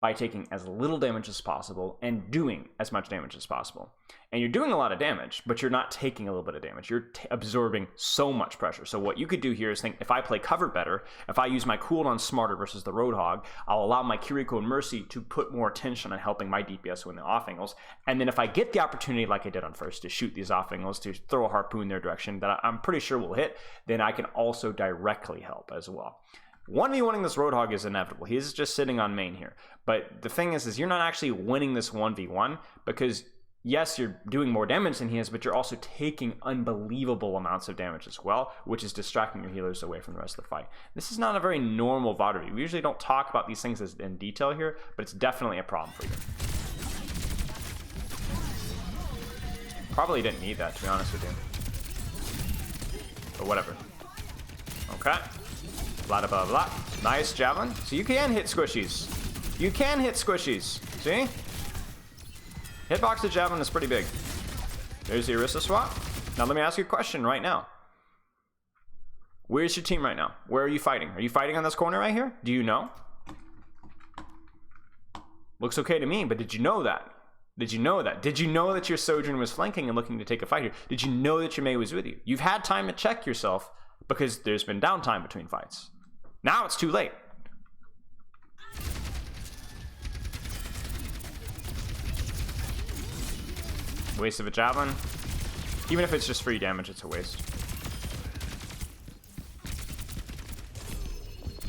Speaker 1: by taking as little damage as possible and doing as much damage as possible. And you're doing a lot of damage, but you're not taking a little bit of damage. You're absorbing so much pressure. So what you could do here is think, if I play cover better, if I use my cooldown smarter versus the Roadhog, I'll allow my Kiriko and Mercy to put more attention on helping my DPS win the off angles. And then if I get the opportunity, like I did on first, to shoot these off angles, to throw a harpoon their direction that I'm pretty sure will hit, then I can also directly help as well. 1v winning this Roadhog is inevitable. He's just sitting on main here. But the thing is you're not actually winning this 1v1 because, yes, you're doing more damage than he is, but you're also taking unbelievable amounts of damage as well, which is distracting your healers away from the rest of the fight. This is not a very normal VOD review. We usually don't talk about these things in detail here, but it's definitely a problem for you. Probably didn't need that, to be honest with you. But whatever. Okay. Blah, blah, blah. Nice javelin. So you can hit squishies. You can hit squishies. See? Hitbox to javelin is pretty big. There's the Orisa swap. Now let me ask you a question right now. Where's your team right now? Where are you fighting? Are you fighting on this corner right here? Do you know? Looks okay to me, but did you know that? Did you know that? Did you know that your Sojourn was flanking and looking to take a fight here? Did you know that your Mei was with you? You've had time to check yourself because there's been downtime between fights. Now it's too late. Waste of a javelin. Even if it's just free damage, it's a waste.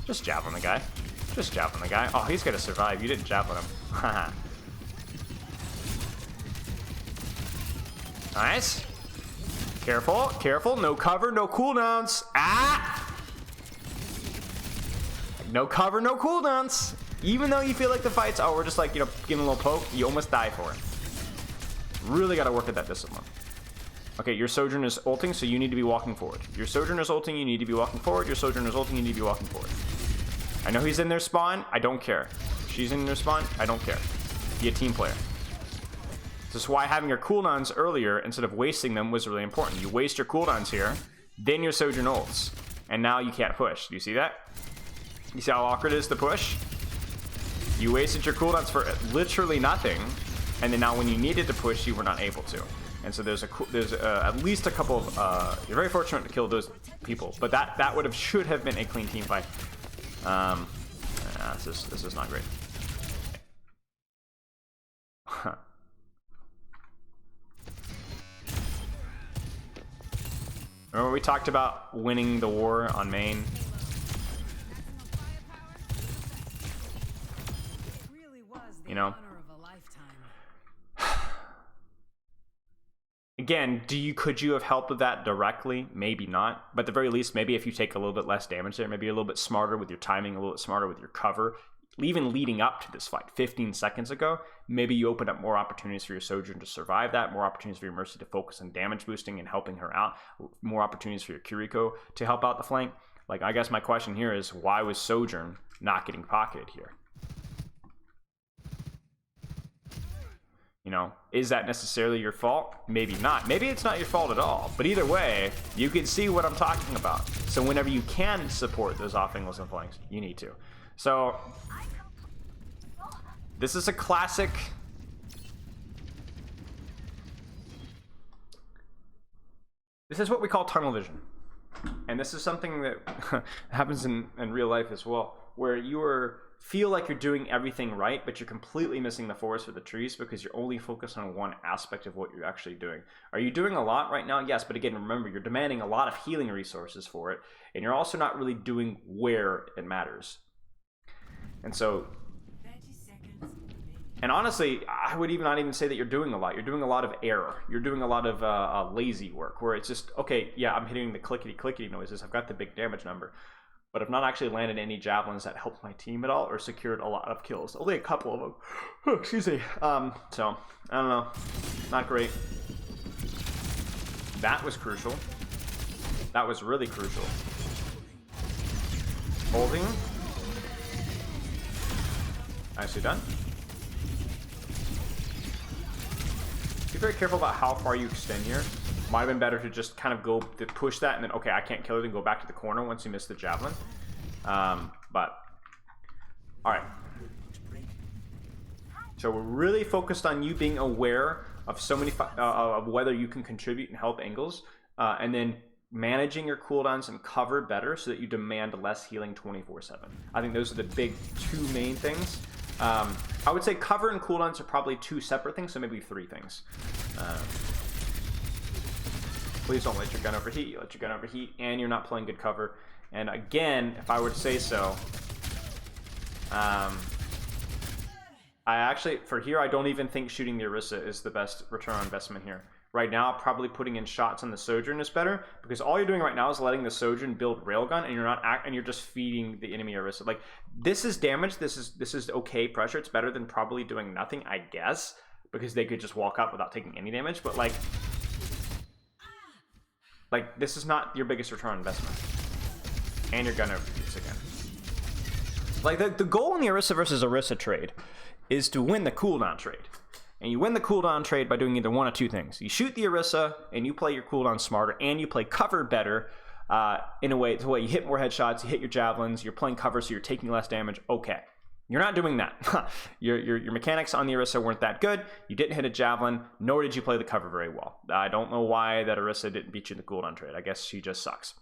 Speaker 1: Just javelin the guy. Just javelin the guy. Oh, he's gonna survive. You didn't javelin him. Haha. Nice. Careful, careful. No cover, no cooldowns. Ah! No cover, no cooldowns. Even though you feel like the fight's, oh, we're just like, you know, giving a little poke, you almost die for it. Really got to work at that discipline. Okay, your Sojourn is ulting, so you need to be walking forward. Your Sojourn is ulting, you need to be walking forward. Your Sojourn is ulting, you need to be walking forward. I know he's in their spawn, I don't care. She's in their spawn, I don't care. Be a team player. This is why having your cooldowns earlier, instead of wasting them, was really important. You waste your cooldowns here, then your Sojourn ults. And now you can't push. Do you see that? You see how awkward it is to push? You wasted your cooldowns for literally nothing, and then now when you needed to push, you were not able to. And so there's at least a couple of you're very fortunate to kill those people, but that should have been a clean team fight. This is not great. Remember we talked about winning the war on main? You know? Again, could you have helped with that directly? Maybe not. But at the very least, maybe if you take a little bit less damage there, maybe you're a little bit smarter with your timing, a little bit smarter with your cover. Even leading up to this fight, 15 seconds ago, maybe you opened up more opportunities for your Sojourn to survive that, more opportunities for your Mercy to focus on damage boosting and helping her out, more opportunities for your Kiriko to help out the flank. Like, I guess my question here is, why was Sojourn not getting pocketed here? You know, is that necessarily your fault? Maybe not. Maybe it's not your fault at all. But either way, you can see what I'm talking about. So whenever you can support those off angles and flanks, you need to. So this is a classic. This is what we call tunnel vision. And this is something that happens in real life as well, where you feel like you're doing everything right, but you're completely missing the forest or the trees because you're only focused on one aspect of what you're actually doing. Are you doing a lot right now? Yes, but again, remember, you're demanding a lot of healing resources for it, and you're also not really doing where it matters. And so, and honestly, I would not even say that you're doing a lot. You're doing a lot of error. You're doing a lot of lazy work, where it's just, okay, yeah, I'm hitting the clickety noises. I've got the big damage number. But I've not actually landed any javelins that helped my team at all or secured a lot of kills. Only a couple of them. Oh, excuse me. So, I don't know. Not great. That was crucial. That was really crucial. Holding. Nicely done. Be very careful about how far you extend here. Might have been better to just kind of go to push that and then, okay, I can't kill it, and go back to the corner once you miss the javelin. But, all right. So we're really focused on you being aware of so many, of whether you can contribute and help angles, and then managing your cooldowns and cover better so that you demand less healing 24/7. I think those are the big two main things. I would say cover and cooldowns are probably two separate things, so maybe three things. Please don't let your gun overheat. You let your gun overheat, and you're not playing good cover. And again, if I were to say so, I actually, for here, I don't even think shooting the Orisa is the best return on investment here. Right now, probably putting in shots on the Sojourn is better, because all you're doing right now is letting the Sojourn build railgun, and you're just feeding the enemy Orisa. Like, this is damage. This is okay pressure. It's better than probably doing nothing, I guess, because they could just walk up without taking any damage. But like this is not your biggest return on investment. And you're gonna use again. Like, the goal in the Orisa versus Orisa trade is to win the cooldown trade. And you win the cooldown trade by doing either one of two things. You shoot the Orisa, and you play your cooldown smarter, and you play cover better, in a way, to where you hit more headshots, you hit your javelins, you're playing cover, so you're taking less damage. Okay. You're not doing that. Your mechanics on the Orisa weren't that good. You didn't hit a javelin, nor did you play the cover very well. I don't know why that Orisa didn't beat you in the cooldown trade. I guess she just sucks.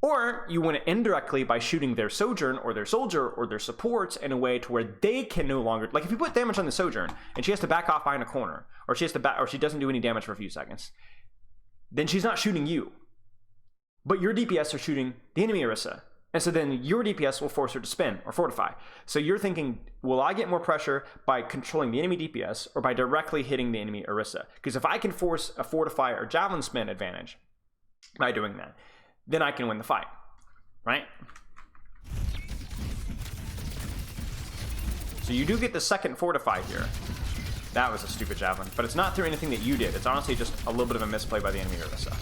Speaker 1: Or you win it indirectly by shooting their Sojourn or their soldier or their supports in a way to where they can no longer, like, if you put damage on the Sojourn and she has to back off behind a corner, or she doesn't do any damage for a few seconds, then she's not shooting you. But your DPS are shooting the enemy Orisa. And so then your DPS will force her to spin or fortify. So you're thinking, will I get more pressure by controlling the enemy DPS or by directly hitting the enemy Orisa? Because if I can force a fortify or javelin spin advantage by doing that, then I can win the fight, right? So you do get the second fortify here. That was a stupid javelin, but it's not through anything that you did. It's honestly just a little bit of a misplay by the enemy Orisa.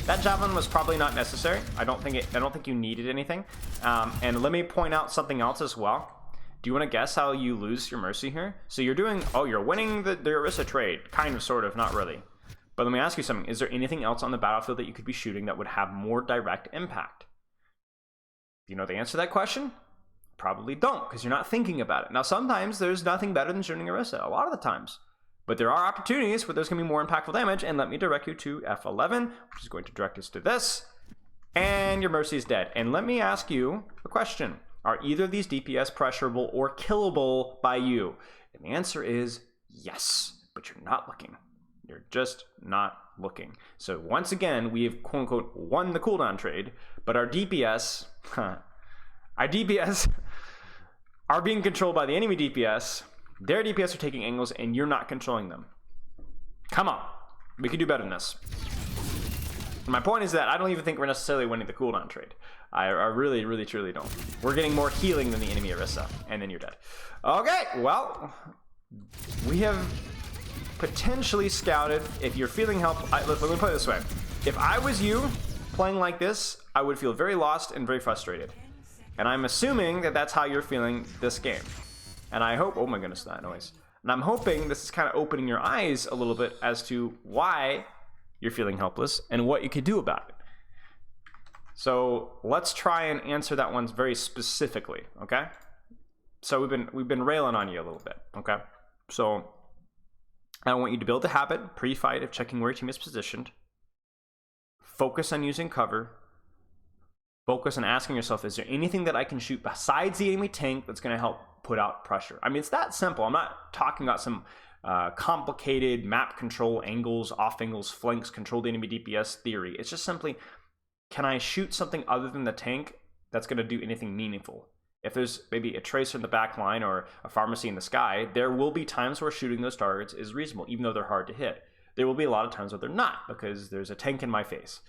Speaker 1: That javelin was probably not necessary. I don't think you needed anything. And let me point out something else as well. Do you want to guess how you lose your mercy here? So you're doing, oh, you're winning the Orisa trade. Kind of, sort of, not really. But let me ask you something. Is there anything else on the battlefield that you could be shooting that would have more direct impact? Do you know the answer to that question? Probably don't, because you're not thinking about it. Now, sometimes there's nothing better than shooting Orisa, a lot of the times. But there are opportunities where there's going to be more impactful damage, and let me direct you to F11, which is going to direct us to this, and your mercy is dead. And let me ask you a question. Are either of these DPS pressurable or killable by you? And the answer is yes, but you're not looking. You're just not looking. So once again, we have quote-unquote won the cooldown trade, but our DPS, are being controlled by the enemy DPS. Their DPS are taking angles, and you're not controlling them. Come on. We can do better than this. And my point is that I don't even think we're necessarily winning the cooldown trade. I really, really, truly don't. We're getting more healing than the enemy Orisa, and then you're dead. Okay, well, we have potentially scouted. If you're feeling help, let me put it this way. If I was you playing like this, I would feel very lost and very frustrated. And I'm assuming that that's how you're feeling this game. And I hope, oh my goodness, that noise. And I'm hoping this is kind of opening your eyes a little bit as to why you're feeling helpless and what you could do about it. So let's try and answer that one very specifically, okay? So we've been railing on you a little bit, okay? So I want you to build a habit pre-fight of checking where your team is positioned. Focus on using cover. Focus on asking yourself, is there anything that I can shoot besides the enemy tank that's going to help put out pressure? I mean, it's that simple. I'm not talking about some complicated map control, angles, off angles, flanks, control the enemy DPS theory. It's just simply, can I shoot something other than the tank that's going to do anything meaningful? If there's maybe a tracer in the back line or a pharmacy in the sky, there will be times where shooting those targets is reasonable, even though they're hard to hit. There will be a lot of times where they're not, because there's a tank in my face.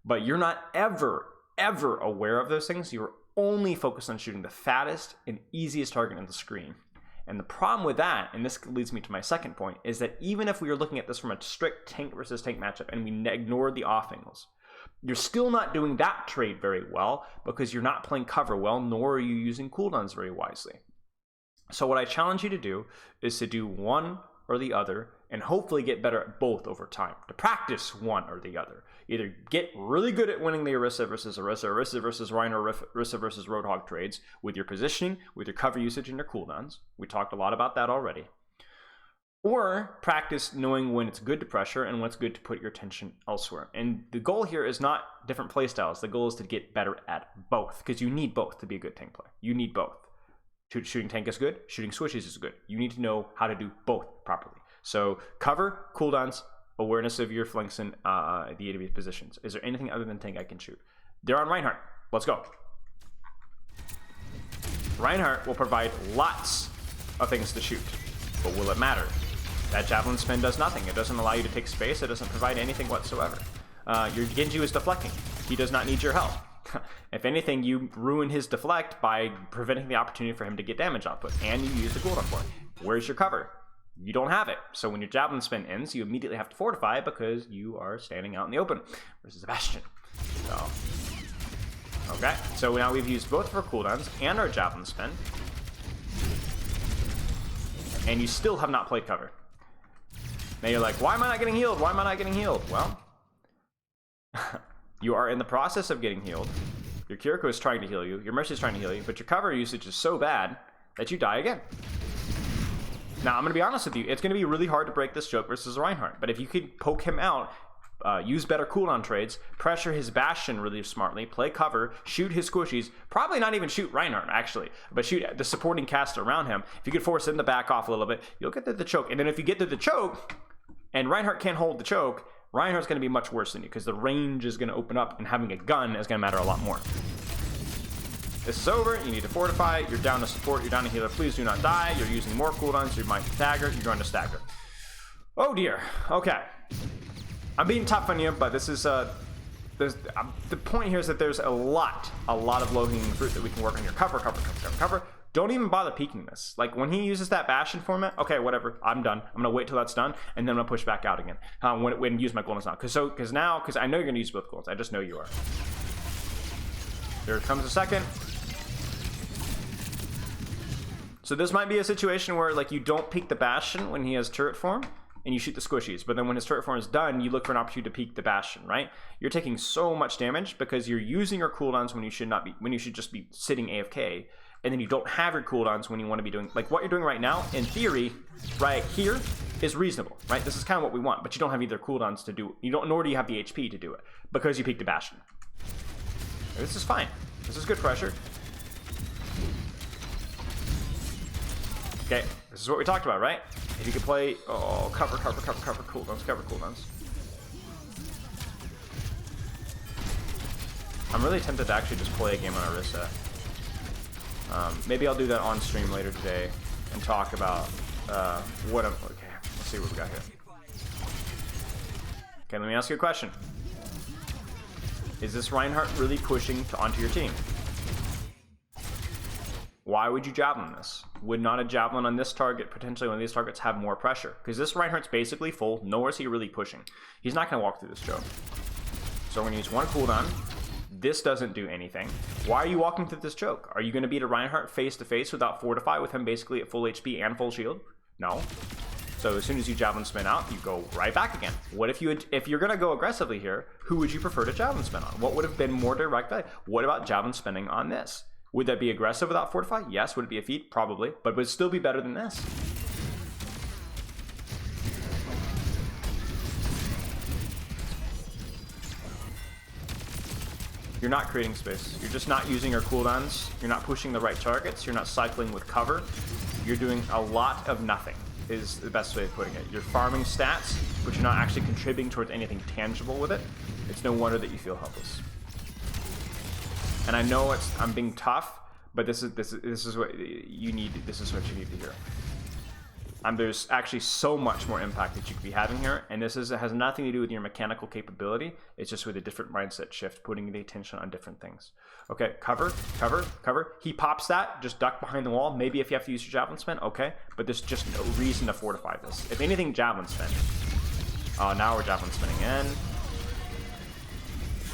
Speaker 1: But you're not ever aware of those things. You're only focused on shooting the fattest and easiest target on the screen. And the problem with that, and this leads me to my second point, is that even if we are looking at this from a strict tank versus tank matchup and we ignore the off angles, you're still not doing that trade very well because you're not playing cover well, nor are you using cooldowns very wisely. So what I challenge you to do is to do one or the other and hopefully get better at both over time, to practice one or the other. Either get really good at winning the Orisa versus Rhino, Orisa versus Roadhog trades with your positioning, with your cover usage, and your cooldowns. We talked a lot about that already. Or practice knowing when it's good to pressure and when it's good to put your attention elsewhere. And the goal here is not different playstyles. The goal is to get better at both, because you need both to be a good tank player. You need both. Shooting tank is good, shooting switches is good. You need to know how to do both properly. So cover, cooldowns, awareness of your flanks and the enemy positions. Is there anything other than tank I can shoot? They're on Reinhardt. Let's go. Reinhardt will provide lots of things to shoot, but will it matter? That javelin spin does nothing. It doesn't allow you to take space. It doesn't provide anything whatsoever. Your Genji is deflecting. He does not need your help. If anything, you ruin his deflect by preventing the opportunity for him to get damage output, and you use the cooldown for it. Where's your cover? You don't have it. So when your javelin spin ends, you immediately have to fortify because you are standing out in the open versus a bastion. So, okay. So now we've used both of our cooldowns and our javelin spin, and you still have not played cover. Now you're like, why am I not getting healed? Why am I not getting healed? Well, you are in the process of getting healed. Your Kiriko is trying to heal you. Your Mercy is trying to heal you, but your cover usage is so bad that you die again. Now, I'm going to be honest with you. It's going to be really hard to break this joke versus Reinhardt. But if you could poke him out, use better cooldown trades, pressure his Bastion really smartly, play cover, shoot his squishies, probably not even shoot Reinhardt, actually, but shoot the supporting caster around him. If you could force him to back off a little bit, you'll get to the choke. And then if you get to the choke, and Reinhardt can't hold the choke, Reinhardt's going to be much worse than you because the range is going to open up, and having a gun is going to matter a lot more. This is over. You need to fortify. You're down to support. You're down to healer. Please do not die. You're using more cooldowns. You might stagger. You're going to stagger. Oh dear. Okay. I'm being tough on you, but this is the point here is that there's a lot of low-hanging fruit that we can work on. Your cover. Don't even bother peeking this. Like, when he uses that Bastion format, okay, whatever, I'm done. I'm gonna wait till that's done, and then I'm gonna push back out again. When use my cooldowns now. Because I know you're gonna use both cooldowns. I just know you are. There comes a second. So this might be a situation where, like, you don't peek the Bastion when he has turret form, and you shoot the squishies, but then when his turret form is done, you look for an opportunity to peek the Bastion, right? You're taking so much damage because you're using your cooldowns when you should just be sitting AFK, and then you don't have your cooldowns when you want to be doing, like what you're doing right now, in theory, right here, is reasonable, right? This is kind of what we want, but you don't have either cooldowns to do, nor do you have the HP to do it, because you peeked the Bastion. This is fine. This is good pressure. Okay, this is what we talked about, right? If you could play, cover cooldowns. I'm really tempted to actually just play a game on Orisa. Maybe I'll do that on stream later today and talk about okay, let's see what we got here. Okay, let me ask you a question. Is this Reinhardt really pushing onto your team? Why would you javelin this? Would not a javelin on this target, potentially when these targets have more pressure? Because this Reinhardt's basically full, nor is he really pushing. He's not going to walk through this choke. So we're going to use one cooldown. This doesn't do anything. Why are you walking through this choke? Are you going to beat a Reinhardt face to face without Fortify with him basically at full HP and full shield? No. So as soon as you javelin spin out, you go right back again. What if you're going to go aggressively here, who would you prefer to javelin spin on? What would have been more direct value? What about javelin spinning on this? Would that be aggressive without Fortify? Yes. Would it be a feat? Probably. But would it still be better than this? You're not creating space. You're just not using your cooldowns. You're not pushing the right targets. You're not cycling with cover. You're doing a lot of nothing, is the best way of putting it. You're farming stats, but you're not actually contributing towards anything tangible with it. It's no wonder that you feel helpless. And I know I'm being tough, but this is what you need. This is what you need to hear. There's actually so much more impact that you could be having here, and it has nothing to do with your mechanical capability. It's just with a different mindset shift, putting the attention on different things. Okay, cover. He pops that, just duck behind the wall. Maybe if you have to use your javelin spin, okay, but there's just no reason to fortify this. If anything, javelin spin. Now we're javelin spinning in.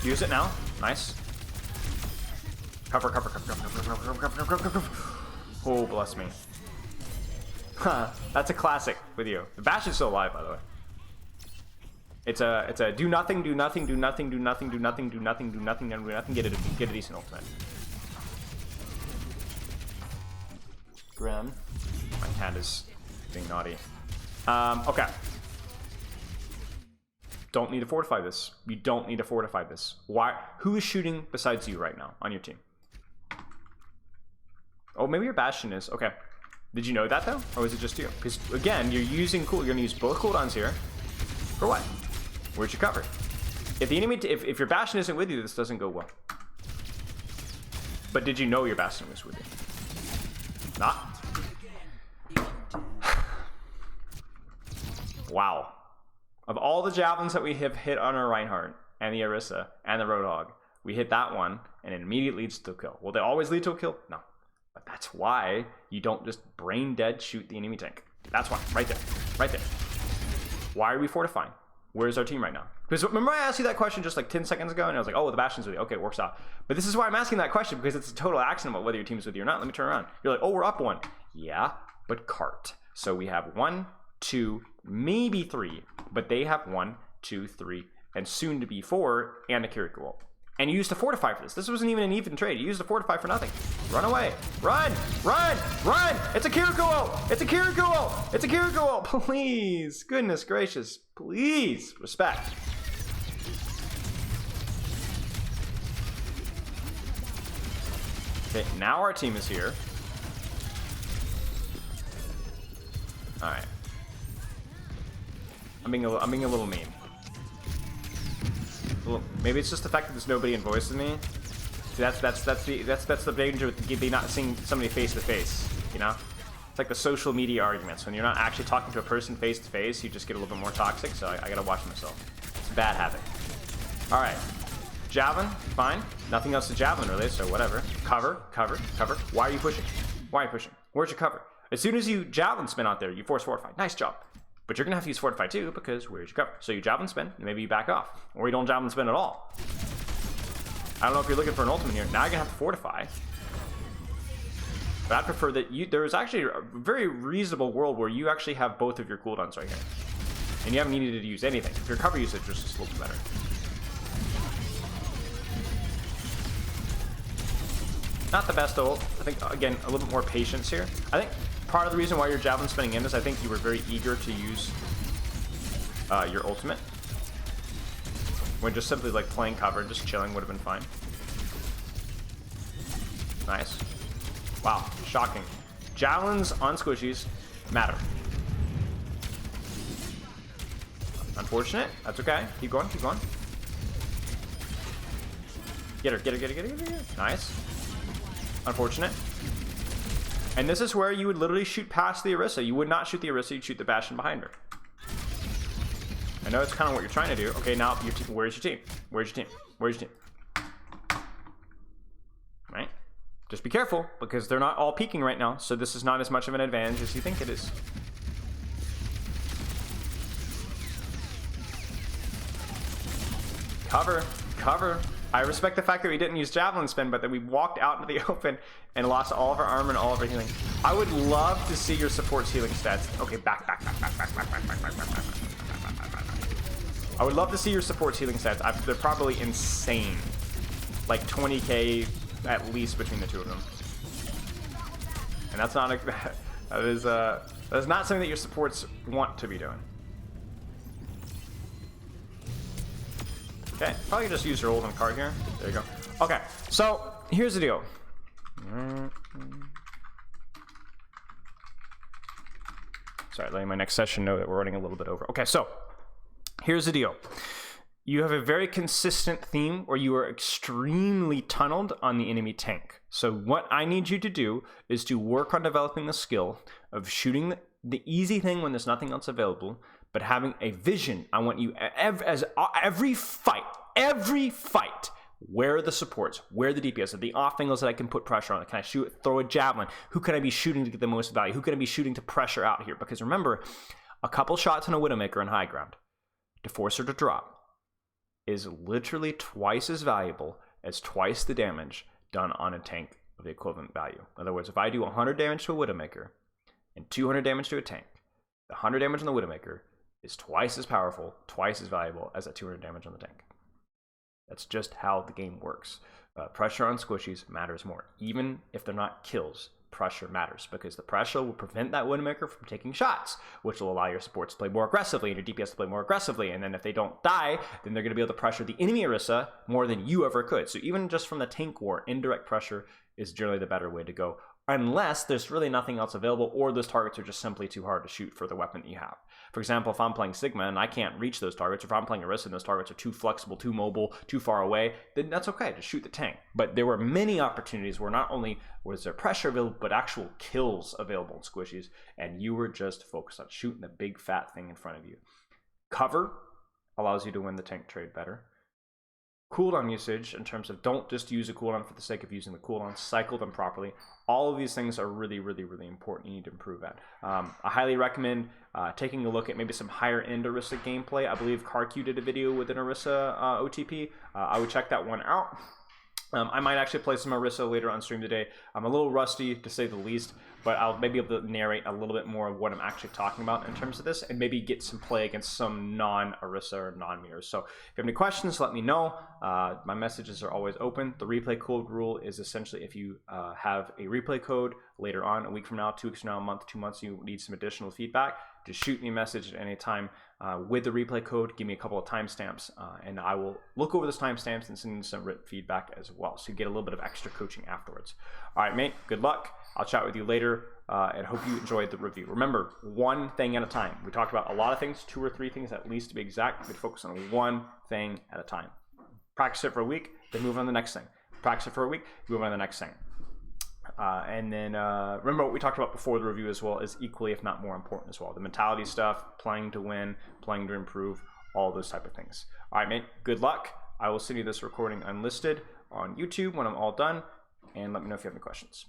Speaker 1: Use it now. Nice. Cover. Oh, bless me. Huh, that's a classic with you. The Bash is still alive, by the way. It's a do nothing, get a decent ultimate. Grim. My cat is being naughty. Okay. Don't need to fortify this. You don't need to fortify this. Why? Who is shooting besides you right now on your team? Oh, maybe your Bastion is. Okay. Did you know that though, or was it just you? Because again, you're gonna use both cooldowns here. For what? Where'd you cover? If the enemy, if your Bastion isn't with you, this doesn't go well. But did you know your Bastion was with you? Not. Wow. Of all the javelins that we have hit on our Reinhardt and the Orisa and the Roadhog, we hit that one, and it immediately leads to a kill. Will they always lead to a kill? No. But that's why you don't just brain dead shoot the enemy tank. That's why. Right there. Why are we fortifying? Where's our team right now? Because remember I asked you that question just like 10 seconds ago, and I was like, oh, well, the Bastion's with you. Okay, it works out. But this is why I'm asking that question, because it's a total accident about whether your team's with you or not. Let me turn around. You're like, oh, we're up one. Yeah, but cart. So we have 1, 2, maybe 3, but they have 1, 2, 3, and soon to be 4, and a Kiriko ult. And you used to fortify for this. This wasn't even an even trade. You used to fortify for nothing. Run away. Run! It's a Kiriko ult! It's a Kiriko ult! Please. Goodness gracious. Please. Respect. Okay, now our team is here. Alright. I'm being a little mean. Maybe it's just the fact that there's nobody in voice with me. See, that's the danger with not seeing somebody face to face. You know, it's like the social media arguments. When you're not actually talking to a person face to face, you just get a little bit more toxic. So I gotta watch myself. It's a bad habit. All right, javelin, fine. Nothing else to javelin really, so whatever. Cover. Why are you pushing? Why are you pushing? Where's your cover? As soon as you javelin spin out there, you force fortify. Nice job. But you're going to have to use fortify too, because where's your cover? So you javelin spin, and maybe you back off. Or you don't javelin spin at all. I don't know if you're looking for an ultimate here. Now you're going to have to fortify. But I prefer that there's actually a very reasonable world where you actually have both of your cooldowns right here. And you haven't needed to use anything. If your cover usage was just a little better. Not the best ult. I think, again, a little bit more patience here. I think part of the reason why you're javelin spinning in is I think you were very eager to use your ultimate. When just simply like playing cover, just chilling would have been fine. Nice. Wow, shocking. Javelins on squishies matter. Unfortunate. That's okay. Keep going, keep going. Get her, get her, get her, get her, get her, get her. Nice. Unfortunate. And this is where you would literally shoot past the Orisa. You would not shoot the Orisa, you'd shoot the Bastion behind her. I know it's kind of what you're trying to do. Okay, now where's your team? Where's your team? Where's your team? Right? Just be careful, because they're not all peeking right now, so this is not as much of an advantage as you think it is. Cover, cover. I respect the fact that we didn't use javelin spin, but that we walked out into the open and lost all of our armor and all of our healing. I would love to see your support's healing stats. Okay, back. I would love to see your support's healing stats. They're probably insane. Like 20k at least between the two of them. And that's not that is not something that your supports want to be doing. Okay, probably just use your ult on card here. There you go. Okay, so here's the deal. Sorry, letting my next session know that we're running a little bit over. Okay, so here's the deal. You have a very consistent theme where you are extremely tunneled on the enemy tank. So what I need you to do is to work on developing the skill of shooting the easy thing when there's nothing else available, but having a vision. I want you, every fight, where are the supports? Where are the DPS? Are the off angles that I can put pressure on? Can I shoot, throw a javelin? Who can I be shooting to get the most value? Who can I be shooting to pressure out here? Because remember, a couple shots on a Widowmaker on high ground to force her to drop is literally twice as valuable as twice the damage done on a tank of the equivalent value. In other words, if I do 100 damage to a Widowmaker and 200 damage to a tank, the 100 damage on the Widowmaker is twice as powerful, twice as valuable as that 200 damage on the tank. That's just how the game works. Pressure on squishies matters more. Even if they're not kills, pressure matters, because the pressure will prevent that Widowmaker from taking shots, which will allow your supports to play more aggressively and your DPS to play more aggressively. And then if they don't die, then they're going to be able to pressure the enemy Orisa more than you ever could. So even just from the tank war, indirect pressure is generally the better way to go, unless there's really nothing else available or those targets are just simply too hard to shoot for the weapon that you have. For example, if I'm playing Sigma and I can't reach those targets, or if I'm playing Orisa and those targets are too flexible, too mobile, too far away, then that's okay, just shoot the tank. But there were many opportunities where not only was there pressure available, but actual kills available in squishies, and you were just focused on shooting the big fat thing in front of you. Cover allows you to win the tank trade better. Cooldown usage, in terms of don't just use a cooldown for the sake of using the cooldown, cycle them properly. All of these things are really, really, really important. You need to improve at. I highly recommend taking a look at maybe some higher end Orisa gameplay. I believe CarQ did a video with an Orisa OTP. I would check that one out. I might actually play some Orisa later on stream today. I'm a little rusty, to say the least, but I'll maybe be able to narrate a little bit more of what I'm actually talking about in terms of this, and maybe get some play against some non-Orisa or non-meters. So if you have any questions, let me know. My messages are always open. The replay code rule is essentially if you have a replay code later on, a week from now, 2 weeks from now, a month, 2 months, you need some additional feedback, just shoot me a message at any time with the replay code. Give me a couple of timestamps, and I will look over those timestamps and send you some written feedback as well, so you get a little bit of extra coaching afterwards. All right, mate, good luck. I'll chat with you later, and hope you enjoyed the review. Remember, one thing at a time. We talked about a lot of things, 2 or 3 things at least to be exact. We focus on one thing at a time. Practice it for a week, then move on to the next thing. Practice it for a week, move on to the next thing. And then remember what we talked about before the review as well is equally, if not more important as well. The mentality stuff, playing to win, playing to improve, all those type of things. All right, mate, good luck. I will send you this recording unlisted on YouTube when I'm all done, and let me know if you have any questions.